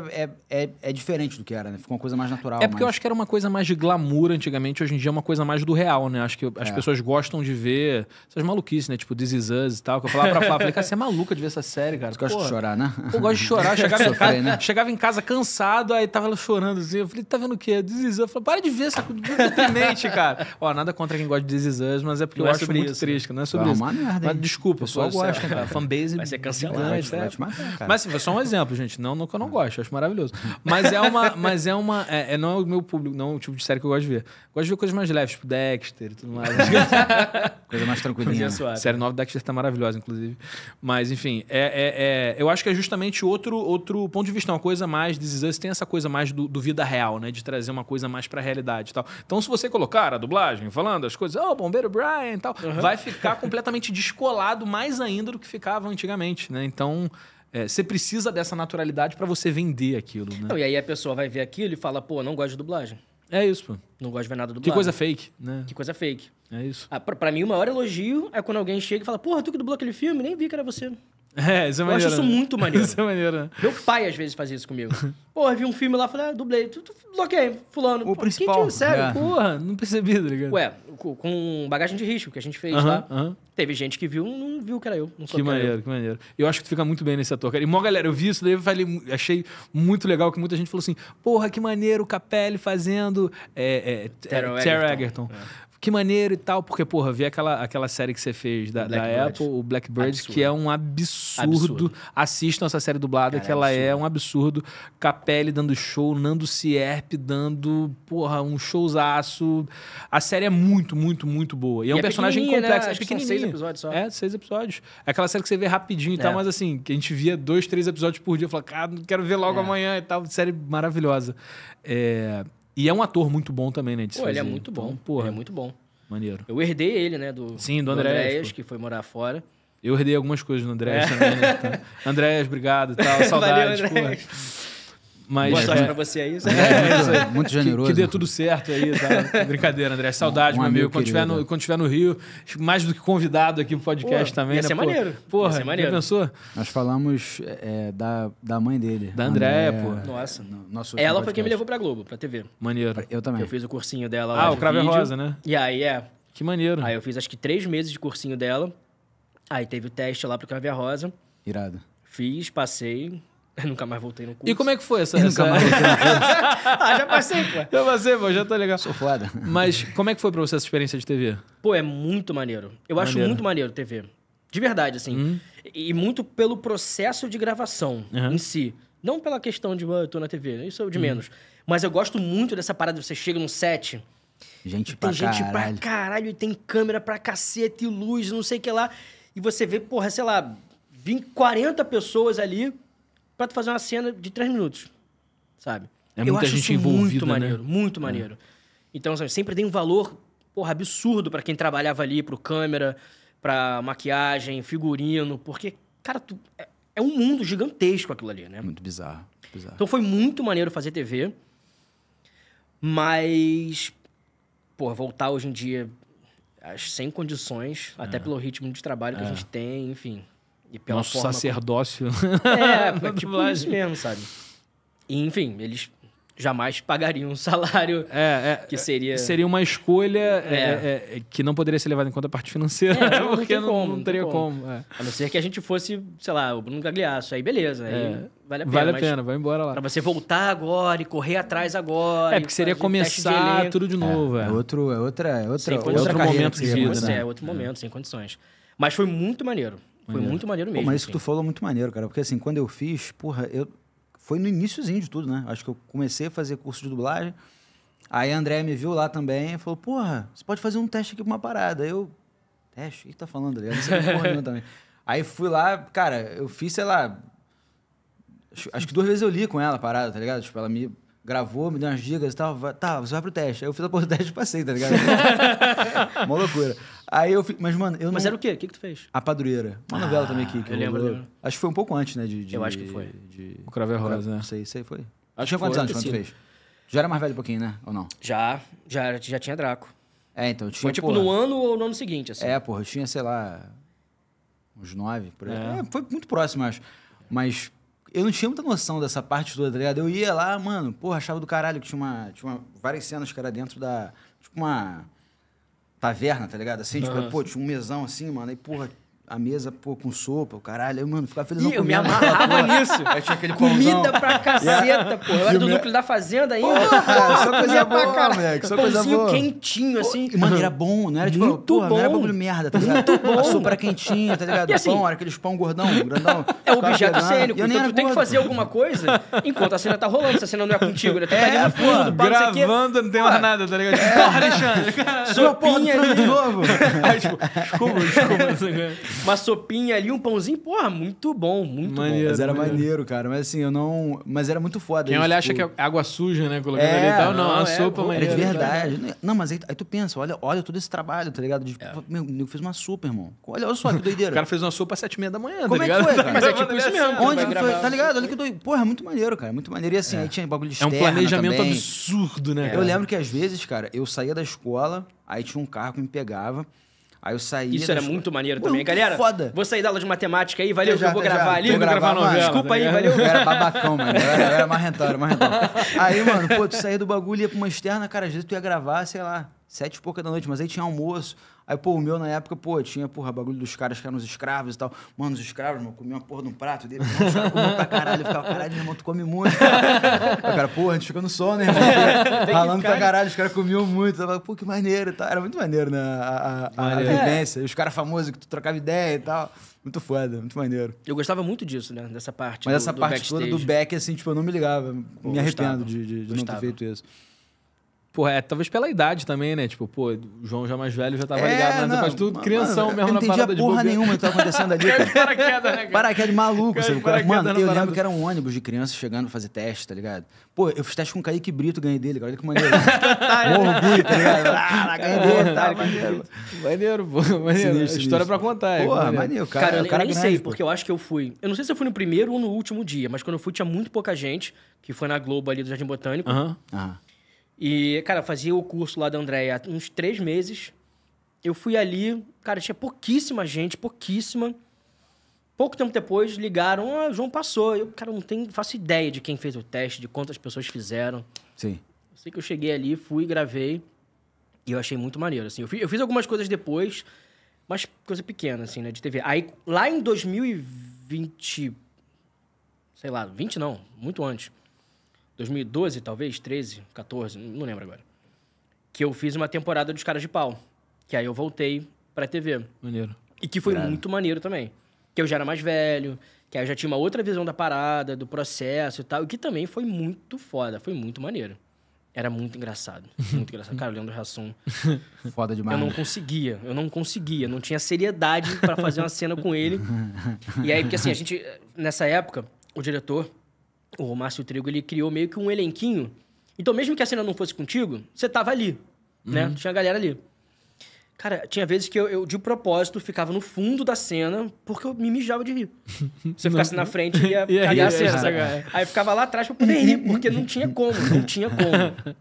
é diferente do que era, né? Ficou uma coisa mais natural. Porque eu acho que era uma coisa mais de glamour antigamente, hoje em dia é uma coisa mais do real, né? Acho que as pessoas gostam de ver essas maluquices, né? Tipo, This Is Us e tal. Que eu falava pra Flávia, falei, cara, você é maluca de ver essa série, cara. Você gosta de chorar, né? Eu gosto de chorar. Sofrer, né? Chegava em casa cansado, aí tava ela chorando assim. Eu falei, tá vendo o quê? This Is Us. Eu falei, para de ver essa coisa deprimente, cara. Ó, nada contra quem gosta de This Is Us, mas é porque eu acho muito triste. Não é sobre isso. Merda, mas desculpa, pessoal gosta, cara. A fanbase vai ser cancelado. Vai te matar, cara. Mas assim, foi só um exemplo, gente. Não que eu não gosto, eu acho maravilhoso. Mas não é o meu público, não é o tipo de série que eu gosto de ver. Gosto de ver coisas mais leves, tipo Dexter e tudo mais. Coisa mais tranquilinha. A série nova Dexter tá maravilhosa, inclusive. Mas, enfim, eu acho que é justamente outro ponto de vista. Uma coisa mais, This Is Us tem essa coisa mais do vida real, né? De trazer uma coisa mais pra realidade e tal. Então, se você colocar a dublagem, falando as coisas, Bombeiro Brian e tal, vai ficar completamente descolado mais ainda do que ficava antigamente, né? Então, você precisa dessa naturalidade pra você vender aquilo, né? Não, e aí a pessoa vai ver aquilo e fala, pô, não gosto de dublagem. É isso, pô. Não gosto de ver nada dublado. Que coisa fake, né? Que coisa fake. É isso. Pra mim, o maior elogio é quando alguém chega e fala, porra, tu que dublou aquele filme? Nem vi que era você. Isso é maneiro. Eu acho isso muito maneiro. Isso é maneiro, né? Meu pai, às vezes, fazia isso comigo. Porra, vi um filme lá, falei, dublei. Tu dublou quem? Fulano. O principal. Sério? Porra, não percebi, tá ligado? Ué, com bagagem de risco que a gente fez lá. Teve gente que viu, não viu que era eu. Não sou que maneiro, que maneiro. Eu acho que tu fica muito bem nesse ator, cara. E, mó galera, eu vi isso daí, achei muito legal, que muita gente falou assim, porra, que maneiro o Capelli fazendo Taron Egerton. Que maneiro e tal, porque, porra, vi aquela série que você fez da Apple, o Blackbird, que é um absurdo. Assistam essa série dublada, que ela é um absurdo. Capelli dando show, Nando Sierp dando, porra, um showzaço. A série é muito, muito, muito boa. E é um personagem complexo. Né? Acho que são 6 episódios só. 6 episódios. É aquela série que você vê rapidinho e tal, mas assim, que a gente via 2, 3 episódios por dia. Eu falava, cara, quero ver logo amanhã e tal. Série maravilhosa. E é um ator muito bom também, né? Ele é muito bom. Então, porra, ele é muito bom. Maneiro. Eu herdei ele, né? Do Andréas, que foi morar fora. Eu herdei algumas coisas no Andréas também, né? Então, Andréas, obrigado e tal. Saudades, porra. Mas, boa sorte pra você aí. Muito generoso. Que dê tudo certo aí, tá? Brincadeira, André. Saudade, meu amigo. Quando tiver no Rio, mais do que convidado aqui pro podcast também, ia ser maneiro. Porra, ia ser maneiro. Já pensou? Nós falamos da mãe dele. Da Andréia, pô. Nossa. Ela foi quem me levou pra Globo, pra TV. Maneiro. Eu também. Eu fiz o cursinho dela lá. O Crave Rosa, né? E aí, Que maneiro. Aí eu fiz acho que 3 meses de cursinho dela. Aí teve o teste lá pro Crave Rosa. Irado. Fiz, passei. Eu nunca mais voltei no curso. E como é que foi essa... Nunca mais voltei no curso. Já passei, pô. Já passei, pô, já tá legal. Sou foda. Mas como é que foi pra você essa experiência de TV? Pô, é muito maneiro. Eu acho muito maneiro TV. De verdade, assim. E muito pelo processo de gravação em si. Não pela questão de, eu tô na TV, isso é o de menos. Mas eu gosto muito dessa parada de você chega num set... Tem gente pra caralho, e tem câmera pra cacete, e luz, não sei o que lá. E você vê, porra, sei lá, 40 pessoas ali pra tu fazer uma cena de 3 minutos, sabe? É muita gente envolvida, muito maneiro, né? muito maneiro. Então, sabe, sempre tem um valor, porra, absurdo pra quem trabalhava ali, pro câmera, pra maquiagem, figurino, porque, cara, é um mundo gigantesco aquilo ali, né? Muito bizarro. Então foi muito maneiro fazer TV, mas... Pô, voltar hoje em dia, acho sem condições, até pelo ritmo de trabalho que a gente tem, enfim. E pela Nosso forma sacerdócio. É tipo isso mesmo, sabe? E, enfim, eles jamais pagariam um salário que seria... Seria uma escolha que não poderia ser levada em conta a parte financeira, porque não teria como. A não ser que a gente fosse, sei lá, o Bruno Gagliasso, aí beleza, aí vale a pena. Vale a pena, vai embora lá. Pra você voltar agora e correr atrás agora... Porque seria começar tudo de novo. É outro momento de vida, né? É outro momento, sem condições. Mas foi muito maneiro. Foi muito maneiro mesmo. Pô, mas isso que tu falou é muito maneiro, cara. Porque assim, quando eu fiz, porra, foi no iniciozinho de tudo, né? Acho que eu comecei a fazer curso de dublagem. Aí a André me viu lá também e falou, porra, você pode fazer um teste aqui pra uma parada. Teste? O que tá falando ali? Eu não sei porra nenhuma também. Aí fui lá, cara, eu fiz, sei lá... Acho que 2 vezes eu li com ela a parada, tá ligado? Tipo, ela me gravou, me deu umas dicas e tal. Tá, você vai pro teste. Aí eu fiz a porra do teste e passei, tá ligado? Uma loucura. Aí eu fiz... Mas, mano, Mas era o quê? O que tu fez? A Padroeira. Uma novela também que eu lembro. Acho que foi um pouco antes, né? Eu acho que foi. O Cravo e Rosa, né? Não sei foi. Acho Tinha que quantos foi, anos quando tu fez? Já era mais velho um pouquinho, né? Ou não? Já tinha Draco. Então, tinha, Foi tipo no ano ou no ano seguinte, assim. Porra, eu tinha, sei lá, uns 9, por aí. Foi muito próximo, acho. Mas eu não tinha muita noção dessa parte toda, tá ligado? Eu ia lá, mano, porra, achava do caralho que tinha várias cenas que era dentro da... Tipo uma taverna, tá ligado? Assim, tipo, pô, tinha um mesão assim, mano, aí, porra... A mesa, pô, com sopa, o caralho. Aí, mano, ficava feliz. Eu me amarrava nisso. Aí tinha aquele comida pra caceta, pô. Eu era do núcleo da fazenda ainda. Só coisa boa, moleque. Só coisa boa. Quentinho, assim. E, mano, era bom. Não era tipo, muito porra, bom. não era bagulho merda, tá ligado? Muito bom. A sopa era quentinha, tá ligado? E assim, pão, era aqueles pão grandão. É o objeto cênico. Então Tu tem que fazer alguma coisa enquanto a cena tá rolando. Se a cena não é contigo, né? Tu tá ali no fundo, pá, não sei o quê. Gravando, não tem mais nada, tá ligado? Porra, Alexandre. Sopinha ali. de novo. Aí, tipo, desculpa. Uma sopinha ali, um pãozinho. Porra, muito bom, muito Maneiro. bom. Mas era maneiro, cara. Mas assim, eu não... Mas era muito foda. Quem olha acha que é água suja, né? Colocando ali e tal. Não, a sopa era maneira. de verdade. Não, mas aí tu pensa, olha todo esse trabalho, tá ligado? Meu, eu fiz uma sopa, irmão. Olha só que doideira. O cara fez uma sopa às 7h30 da manhã, Como tá é que ligado? foi, cara? Mas é tipo isso mesmo. Onde que foi? Tá ligado? Olha que doido. Porra, muito maneiro, cara. Muito maneiro. E assim, aí tinha bagulho de É um externa planejamento também. absurdo, né? Eu lembro que às vezes, cara, eu saía da escola, aí tinha um carro que me pegava, aí eu saía Isso da era escola. muito maneiro Pô, também. muito Galera, foda. vou sair da aula de matemática aí, valeu, Já, eu vou já. gravar ali. Vou gravar novela. novela, Desculpa aí, né? valeu. Eu era babacão, mano. Eu era marrentão. Aí, mano, pô, tu saía do bagulho, ia pra uma externa, cara, às vezes tu ia gravar, sei lá, 7 e pouca da noite, mas aí tinha almoço. Aí, pô, o meu na época, pô, tinha, porra, bagulho dos caras que eram os escravos e tal. Mano, os escravos, mano, comiam uma porra de um prato dele. Os caras comiam pra caralho. Eu ficava, caralho, meu irmão, tu come muito. Aí, cara, porra, a gente fica no sono, né, irmão? Ralando pra caralho, os caras comiam muito. Eu falava, pô, que maneiro e tal. Era muito maneiro, né, a vivência. E os caras famosos que tu trocava ideia e tal. Muito foda, muito maneiro. Eu gostava muito disso, né? Dessa parte. Mas essa do parte backstage. toda do back, assim, tipo, eu não me ligava. Pô, Me arrependo gostava. de não ter feito isso. Porra, talvez pela idade também, né? Tipo, pô, o João já mais velho já tava ligado, né? Depois tudo crianção mesmo na parada de Eu não entendia porra bobeira. nenhuma que tava acontecendo ali, cara. Paraquedas, né, cara? Paraquedas maluco, Cara, sabe? paraquedas Mano, na eu parada. lembro que era um ônibus de criança chegando pra fazer teste, tá ligado? Pô, eu fiz teste com o Kaique Brito, ganhei dele, cara. Olha que maneiro. Morro, tá ligado? Ganhei dele, tá, maneiro. Maneiro, pô. Maneiro. Sinistro, História sinistro. pra contar. Porra, maneiro, cara. Cara, o eu cara nem grande, sei, pô. porque eu acho que eu fui. Eu não sei se eu fui no primeiro ou no último dia, mas quando eu fui tinha muito pouca gente, que foi na Globo ali do Jardim Botânico. Aham. E, cara, fazia o curso lá da Andréia há uns 3 meses. Eu fui ali, cara, tinha pouquíssima gente, pouquíssima. Pouco tempo depois, ligaram, João passou. Eu, cara, não faço ideia de quem fez o teste, de quantas pessoas fizeram. Sim. Eu sei que eu cheguei ali, fui, gravei, e eu achei muito maneiro, assim. Eu fiz algumas coisas depois, mas coisa pequena, assim, né, de TV. Aí, lá em 2020... sei lá, 20 não, muito antes. 2012, talvez, 13, 14, não lembro agora. Que eu fiz uma temporada dos Caras de Pau. Que aí eu voltei pra TV. Maneiro. E que foi muito maneiro também. Que eu já era mais velho, que aí eu já tinha uma outra visão da parada, do processo e tal. E que também foi muito foda, foi muito maneiro. Era muito engraçado, muito engraçado. Cara, o Leandro Hassum... Foda demais. Eu não conseguia. Não tinha seriedade pra fazer uma cena com ele. E aí, porque assim, a gente... Nessa época, o diretor, o Márcio Trigo, ele criou meio que um elenquinho. Então, mesmo que a cena não fosse contigo, você tava ali, né? Tinha a galera ali. Cara, tinha vezes que eu, de propósito, ficava no fundo da cena porque eu me mijava de rir. Se eu ficasse na frente, ia cagar a cena, sabe? Aí eu ficava lá atrás pra poder rir, porque não tinha como.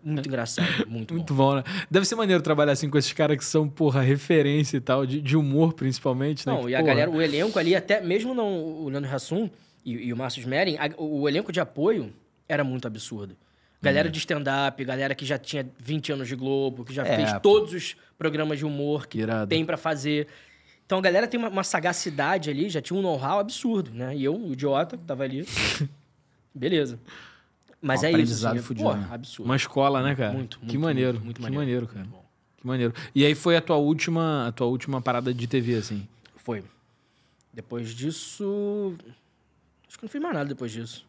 Muito engraçado, muito bom, né? Deve ser maneiro trabalhar assim com esses caras que são, porra, referência e tal, de humor principalmente, né? Não, que, e a galera, o elenco ali, até mesmo não, o Leandro Hassum e o Márcio Smelling, o elenco de apoio era muito absurdo. Galera de stand-up, galera que já tinha 20 anos de Globo, que já fez todos os programas de humor que tem pra fazer. Então a galera tem uma sagacidade ali, já tinha um know-how absurdo, né? E eu, o idiota, que tava ali. Beleza. Mas é isso. Assim, fudido, né? Absurdo. Uma escola, né, cara? Muito maneiro. Muito que maneiro, cara. Muito que maneiro. E aí foi a tua última parada de TV, assim? Foi. Depois disso... Acho que não fiz mais nada depois disso.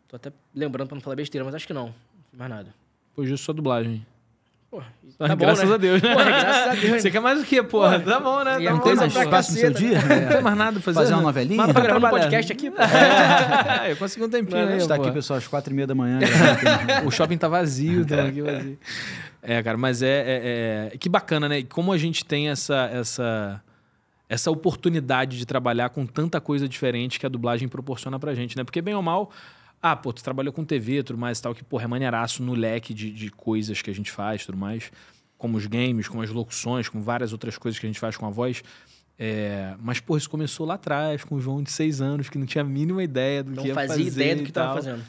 Tô até lembrando pra não falar besteira, mas acho que não. Não fiz mais nada. Depois disso, só dublagem. Porra, tá bom, graças né? a Deus, né? Porra, graças a Deus. Você quer mais o quê, porra? Tá bom, né? E Tá Não bom, tem mais pra espaço no seu caceta, dia? Não tem mais nada pra fazer. Fazer uma né? novelinha? Mas Tô pra gravando um trabalhar. podcast aqui, pô. Eu consegui um tempinho aí, Está pô. aqui, pessoal, às 4h30 da manhã. O shopping tá vazio, tá aqui vazio. Cara, mas que bacana, né? E como a gente tem essa oportunidade de trabalhar com tanta coisa diferente que a dublagem proporciona pra gente, né? Porque bem ou mal, tu trabalhou com TV e tudo mais e tal, que, porra, é maneiraço no leque de coisas que a gente faz e tudo mais, como os games, como as locuções, com várias outras coisas que a gente faz com a voz. Mas, porra, isso começou lá atrás, com o João de 6 anos, que não tinha a mínima ideia do que ia fazer. Não fazia ideia do que tava fazendo.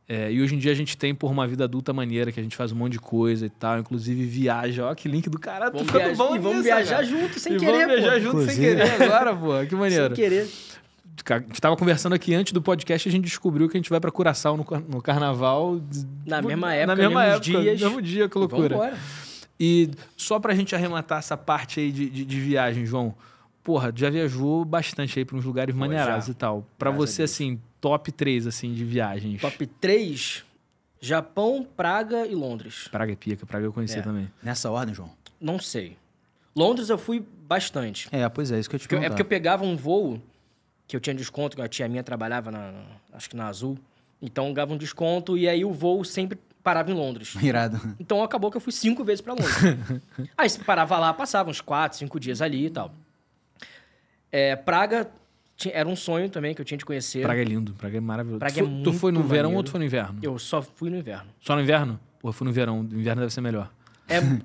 E hoje em dia a gente tem, por uma vida adulta maneira, que a gente faz um monte de coisa e tal, inclusive viaja. Ó, que link do caralho, Vamos viajar junto sem querer, Vamos viajar junto sem querer agora, pô. Que maneiro. Sem querer. A gente tava conversando aqui antes do podcast e a gente descobriu que a gente vai pra Curaçao no carnaval. Na mesma época, mesmo dia, que loucura. Vambora. E só pra gente arrematar essa parte aí de viagem, João. Porra, já viajou bastante aí pra uns lugares maneirados e tal. Pra você, assim, top 3, assim, de viagens. Top 3, Japão, Praga e Londres. Praga é pica, Praga eu conheci também. Nessa ordem, João? Não sei. Londres eu fui bastante. Pois é, isso que eu te perguntar. É porque eu pegava um voo que eu tinha desconto, que a tia minha trabalhava, acho que na Azul. Então eu ganhava um desconto e aí o voo sempre parava em Londres. Irado. Então acabou que eu fui 5 vezes pra Londres. Aí se parava lá, passava uns 4, 5 dias ali e tal. Praga era um sonho também que eu tinha de conhecer. Praga é lindo, Praga é maravilhoso. Praga Tu foi no verão maneiro. ou tu foi no inverno? Eu só fui no inverno. Só no inverno? Pô, eu fui no verão. O inverno deve ser melhor.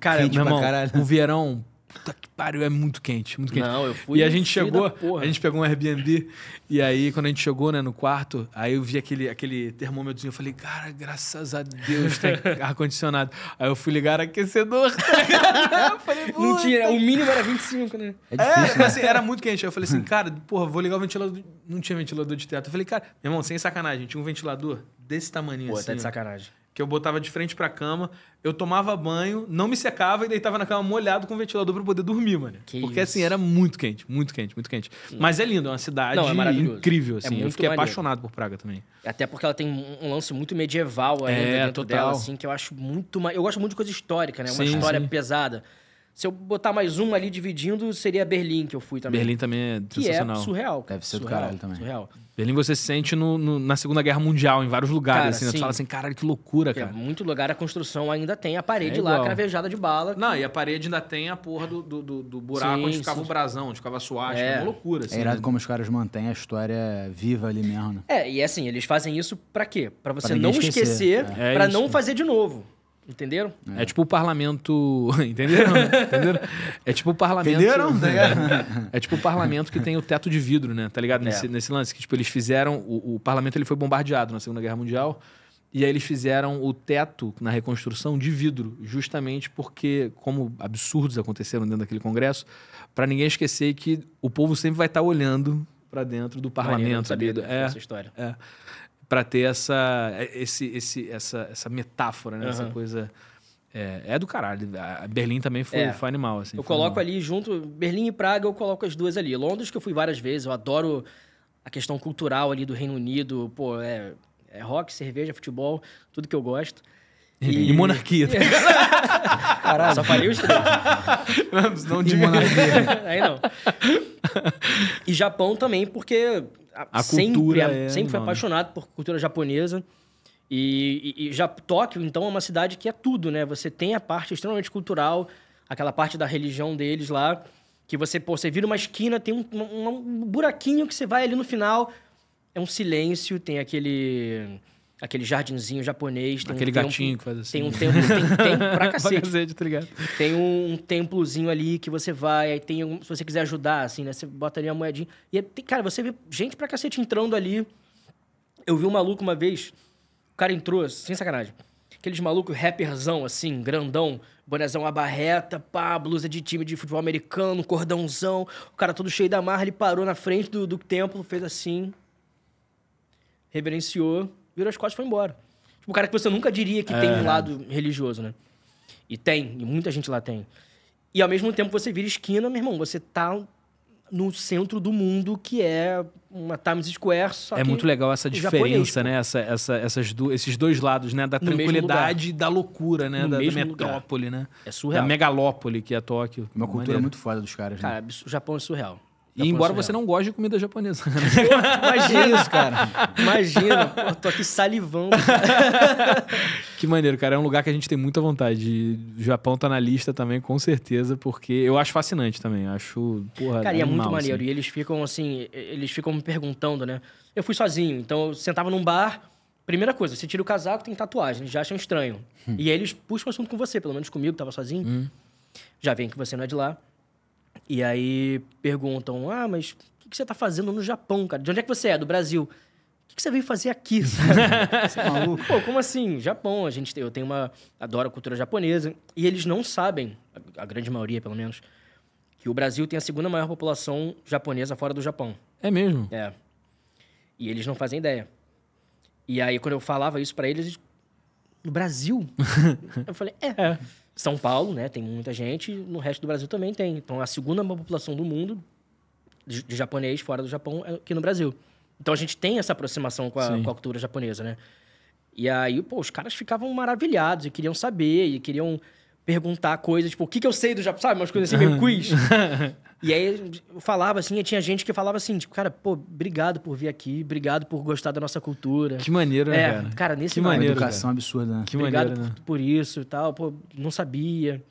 Cara, Quente Meu pra irmão, caralho. o verão, puta que pariu, é muito quente, muito quente. Não, eu fui E a no gente frio chegou, da porra. a gente pegou um Airbnb, e aí quando a gente chegou, né, no quarto, aí eu vi aquele termômetrozinho, eu falei, cara, graças a Deus tem ar-condicionado. Aí eu fui ligar aquecedor, tá ligado? Eu falei, não tinha, o mínimo era 25, né? É difícil, assim, era muito quente. Aí eu falei assim, cara, porra, vou ligar o ventilador. Não tinha ventilador de teto. Eu falei, cara, meu irmão, sem sacanagem, tinha um ventilador desse tamanho Pô, assim. tá de ó, sacanagem. que eu botava de frente pra cama, eu tomava banho, não me secava e deitava na cama molhado com o ventilador pra poder dormir, mano. Porque assim, era muito quente, muito quente, muito quente. Mas é lindo, é uma cidade maravilhoso. incrível, assim. muito Eu fiquei maneiro. apaixonado por Praga também. Até porque ela tem um lance muito medieval ainda dentro total. dela, assim, que eu acho muito... Eu gosto muito de coisa histórica, né? Uma Sim, história sim. pesada. Se eu botar mais uma ali dividindo, seria Berlim, que eu fui também. Berlim também é que sensacional. é surreal. Cara. Deve ser do Surreal, caralho também. Surreal. Berlim você se sente na Segunda Guerra Mundial, em vários lugares, Cara, assim, né? Tu sim. fala assim, caralho, que loucura, Porque cara. muito lugar a construção ainda tem a parede É lá, igual. cravejada de bala. Não, e a parede ainda tem a porra do buraco Sim, onde ficava sim. o brasão, onde ficava a suástica. É. É uma loucura, assim. É irado como os caras mantêm a história viva ali mesmo, né? E assim, eles fazem isso pra quê? Pra você ninguém não esquecer, É pra isso. não fazer de novo. Entenderam? É tipo o parlamento. Entenderam? Entenderam? É tipo o parlamento. Entenderam? Tá ligado? É tipo o parlamento que tem o teto de vidro, né? Tá ligado? Nesse lance. Que, tipo, eles fizeram. O parlamento ele foi bombardeado na Segunda Guerra Mundial. E aí eles fizeram o teto na reconstrução de vidro, justamente porque, como absurdos aconteceram dentro daquele congresso, pra ninguém esquecer que o povo sempre vai estar olhando para dentro do parlamento. Maneiro, não sabia dessa história. Para ter essa metáfora, né? Essa coisa... É do caralho. A Berlim também foi animal, assim. Eu coloco ali junto... Berlim e Praga, eu coloco as duas ali. Londres, que eu fui várias vezes. Eu adoro a questão cultural ali do Reino Unido. Pô, é rock, cerveja, futebol. Tudo que eu gosto. E monarquia. Caralho. Só falei os três. Não de monarquia. Aí não. E Japão também, porque a sempre cultura fui apaixonado por cultura japonesa. E já Tóquio, então, é uma cidade que é tudo, né? Você tem a parte extremamente cultural, aquela parte da religião deles lá, que você vira uma esquina, tem um buraquinho que você vai ali no final, é um silêncio, tem aquele jardinzinho japonês. Tem aquele gatinho que faz assim. Tem um templo, tem pra cacete. Tá ligado? Tem um templozinho ali que você vai, aí tem se você quiser ajudar, assim, né? Você bota ali a moedinha. E, cara, você vê gente pra cacete entrando ali. Eu vi um maluco uma vez, o cara entrou, sem sacanagem. Aqueles malucos rapperzão, assim, grandão, bonezão, abarreta, pá, blusa de time de futebol americano, cordãozão. O cara todo cheio da marra, ele parou na frente do templo, fez assim, reverenciou, virou as costas e foi embora. Tipo, o cara que você nunca diria que tem um lado religioso, né? E muita gente lá tem. E ao mesmo tempo você vira esquina, meu irmão, você tá no centro do mundo, que é uma Times Square, só que muito legal essa diferença, né? Esses dois lados, né? Da tranquilidade e da loucura, né? Da metrópole, né? É surreal. Da megalópole, que é Tóquio. Uma cultura muito foda dos caras, né? Cara, o Japão é surreal. E embora você não goste de comida japonesa. Imagina isso, cara. Imagina. Pô, tô aqui salivando. Que maneiro, cara. É um lugar que a gente tem muita vontade. O Japão tá na lista também, com certeza, porque eu acho fascinante também. Acho, porra, cara, e é muito maneiro. Assim. E eles ficam me perguntando, né? Eu fui sozinho, então eu sentava num bar. Primeira coisa, você tira o casaco, tem tatuagem. Eles já acham estranho. E aí eles puxam o assunto com você, pelo menos comigo, tava sozinho. Já vem que você não é de lá. E aí perguntam, mas o que você tá fazendo no Japão, cara? De onde é que você é? Do Brasil. O que você veio fazer aqui, sabe? Você é maluco? Pô, como assim? Japão, eu tenho adoro a cultura japonesa. E eles não sabem, a grande maioria pelo menos, que o Brasil tem a segunda maior população japonesa fora do Japão. É mesmo? É. E eles não fazem ideia. E aí quando eu falava isso pra eles, no Brasil? Eu falei, São Paulo, né? Tem muita gente. No resto do Brasil também tem. Então, a segunda maior população do mundo de japonês fora do Japão é aqui no Brasil. Então, a gente tem essa aproximação com a cultura japonesa, né? E aí, pô, os caras ficavam maravilhados e queriam saber e queriam perguntar coisas. Tipo, o que eu sei do Japão? Sabe? Umas coisas assim, meio quiz. E aí, eu falava assim, e tinha gente que falava assim, tipo, cara, pô, obrigado por vir aqui. Obrigado por gostar da nossa cultura. Que maneiro, né, cara? Cara, nesse que maneiro, educação absurda, né? Que obrigado maneiro, por isso e tal. Pô, não sabia.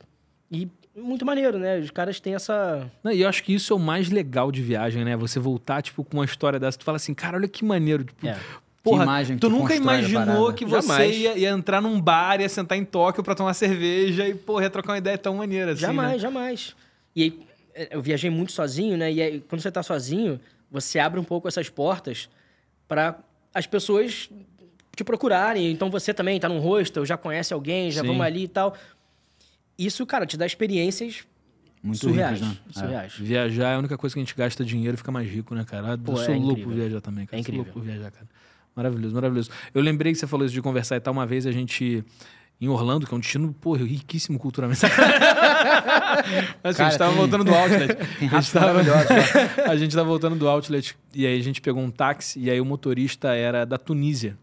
E muito maneiro, né? Os caras têm essa... E eu acho que isso é o mais legal de viagem, né? Você voltar, tipo, com uma história dessa. Tu fala assim, cara, olha que maneiro. Tipo, porra, imagem que tu nunca imaginou que você ia entrar num bar, ia sentar em Tóquio pra tomar cerveja e, porra, ia trocar uma ideia tão maneira assim, Jamais. E aí, eu viajei muito sozinho, né? E aí, quando você tá sozinho, você abre um pouco essas portas pra as pessoas te procurarem. Então, você também tá num hostel, já conhece alguém, já vamos ali e tal. Isso, cara, te dá experiências muito surreais. Ricas, né? Surreais. Viajar é a única coisa que a gente gasta dinheiro e fica mais rico, né, cara? Eu sou louco por viajar também, cara. É incrível. Sou louco por viajar, cara. Maravilhoso, maravilhoso. Eu lembrei que você falou isso de conversar e tal. Uma vez a gente... Em Orlando, que é um destino, porra, riquíssimo culturalmente. Mas assim, a gente tava voltando do Outlet. Tem ratos maravilhosos. A gente tava voltando do Outlet e aí a gente pegou um táxi e aí o motorista era da Tunísia.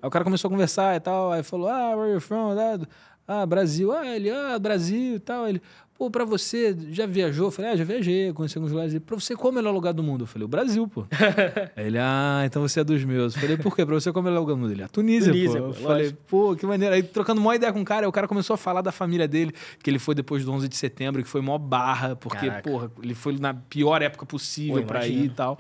Aí o cara começou a conversar e tal, aí falou, where are you from? Brasil. Brasil e tal. Ele, pô, pra você, já viajou? Eu falei, já viajei, conheci alguns lugares. Ele, pra você, qual é o melhor lugar do mundo? Eu falei, o Brasil, pô. Aí ele, então você é dos meus. Eu falei, por quê? Pra você, qual é o melhor lugar do mundo? Ele, a Tunísia, pô. Eu falei, pô, que maneiro. Aí trocando uma ideia com o cara, começou a falar da família dele, que ele foi depois do 11 de setembro, que foi mó barra, porque, porra, ele foi na pior época possível pra ir e tal.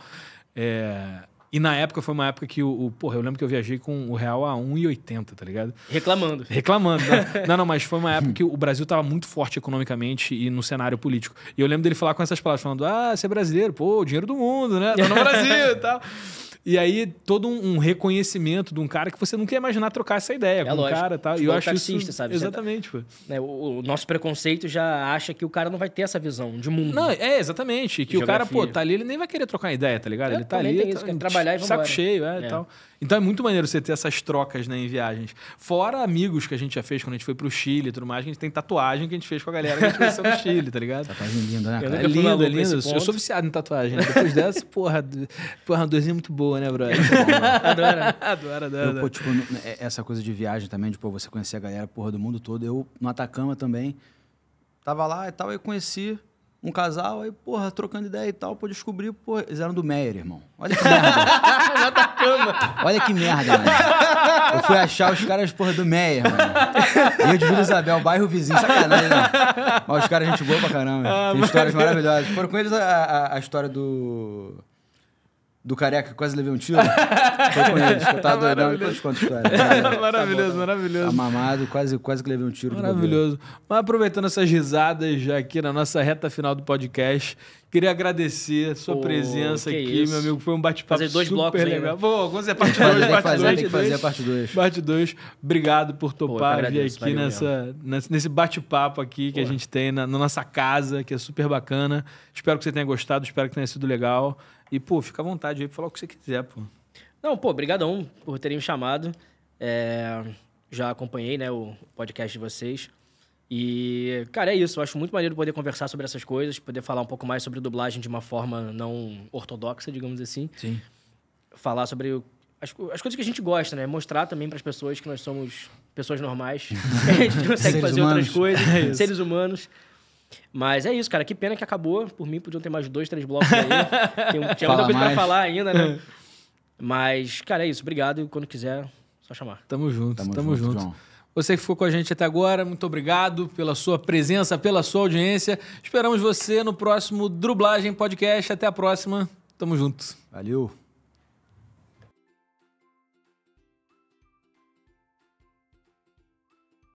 E na época, foi uma época que porra, eu lembro que eu viajei com o real a 1,80, tá ligado? Reclamando. Né? Não, mas foi uma época que o Brasil tava muito forte economicamente e no cenário político. E eu lembro dele falar com essas palavras, falando, você é brasileiro, pô, o dinheiro do mundo, né? Tá no Brasil e tal. E aí, todo um reconhecimento de um cara que você não quer imaginar trocar essa ideia com um cara e tal. E eu acho taxista, sabe? Exatamente, pô. O nosso preconceito já acha que o cara não vai ter essa visão de mundo. Não, exatamente. Que o cara, pô, tá ali, ele nem vai querer trocar uma ideia, tá ligado? Ele tá ali, quer trabalhar e vambora. Saco cheio, e tal. Então é muito maneiro você ter essas trocas, né, em viagens. Fora amigos que a gente já fez quando a gente foi pro Chile e tudo mais, a gente tem tatuagem que a gente fez com a galera que a gente conheceu no Chile, tá ligado? Tatuagem linda, né, cara? É lindo, é lindo. Eu sou viciado em tatuagem. Depois dessa, porra, uma dorzinha muito boa, né, brother? Adoro. Pô, tipo, essa coisa de viagem também, de pô, você conhecer a galera, porra, do mundo todo. Eu, no Atacama também, tava lá e tal, aí conheci um casal, aí, porra, trocando ideia e tal, pô, descobri, pô, eles eram do Meyer, irmão. Olha que merda. No Atacama. Olha que merda, mano. Eu fui achar os caras, porra, do Meyer, mano. Rio de Vila Isabel, bairro vizinho, sacanagem, né? Mas os caras, gente boa pra caramba. Tem histórias maravilhosas. Foram com eles a história do careca que quase levei um tiro. Foi com eles, que eu tava doidão, depois conto a história. Maravilhoso. Amamado, quase que levei um tiro. Maravilhoso. Mas aproveitando essas risadas já aqui na nossa reta final do podcast, queria agradecer a sua presença aqui, meu amigo. Foi um bate-papo super blocos legal. aí, né? Pô, quando você parte 2, tem que fazer a parte 2. Parte 2. Obrigado por topar vir aqui nesse bate-papo aqui que a gente tem na nossa casa, que é super bacana. Espero que você tenha gostado, espero que tenha sido legal. E, pô, fica à vontade aí pra falar o que você quiser, pô. Não, pô, brigadão por terem me chamado. Já acompanhei, né, o podcast de vocês. E, cara, é isso. Eu acho muito maneiro poder conversar sobre essas coisas, poder falar um pouco mais sobre dublagem de uma forma não ortodoxa, digamos assim. Sim. Falar sobre as coisas que a gente gosta, né? Mostrar também para as pessoas que nós somos pessoas normais. A gente consegue fazer outras coisas, seres humanos. Mas é isso, cara. Que pena que acabou. Por mim, podiam ter mais 2, 3 blocos aí. Tinha muita coisa pra falar ainda, né? Mas, cara, é isso. Obrigado. E quando quiser, só chamar. Tamo junto. João. Você que ficou com a gente até agora, muito obrigado pela sua presença, pela sua audiência. Esperamos você no próximo Dublagem Podcast. Até a próxima. Tamo junto. Valeu.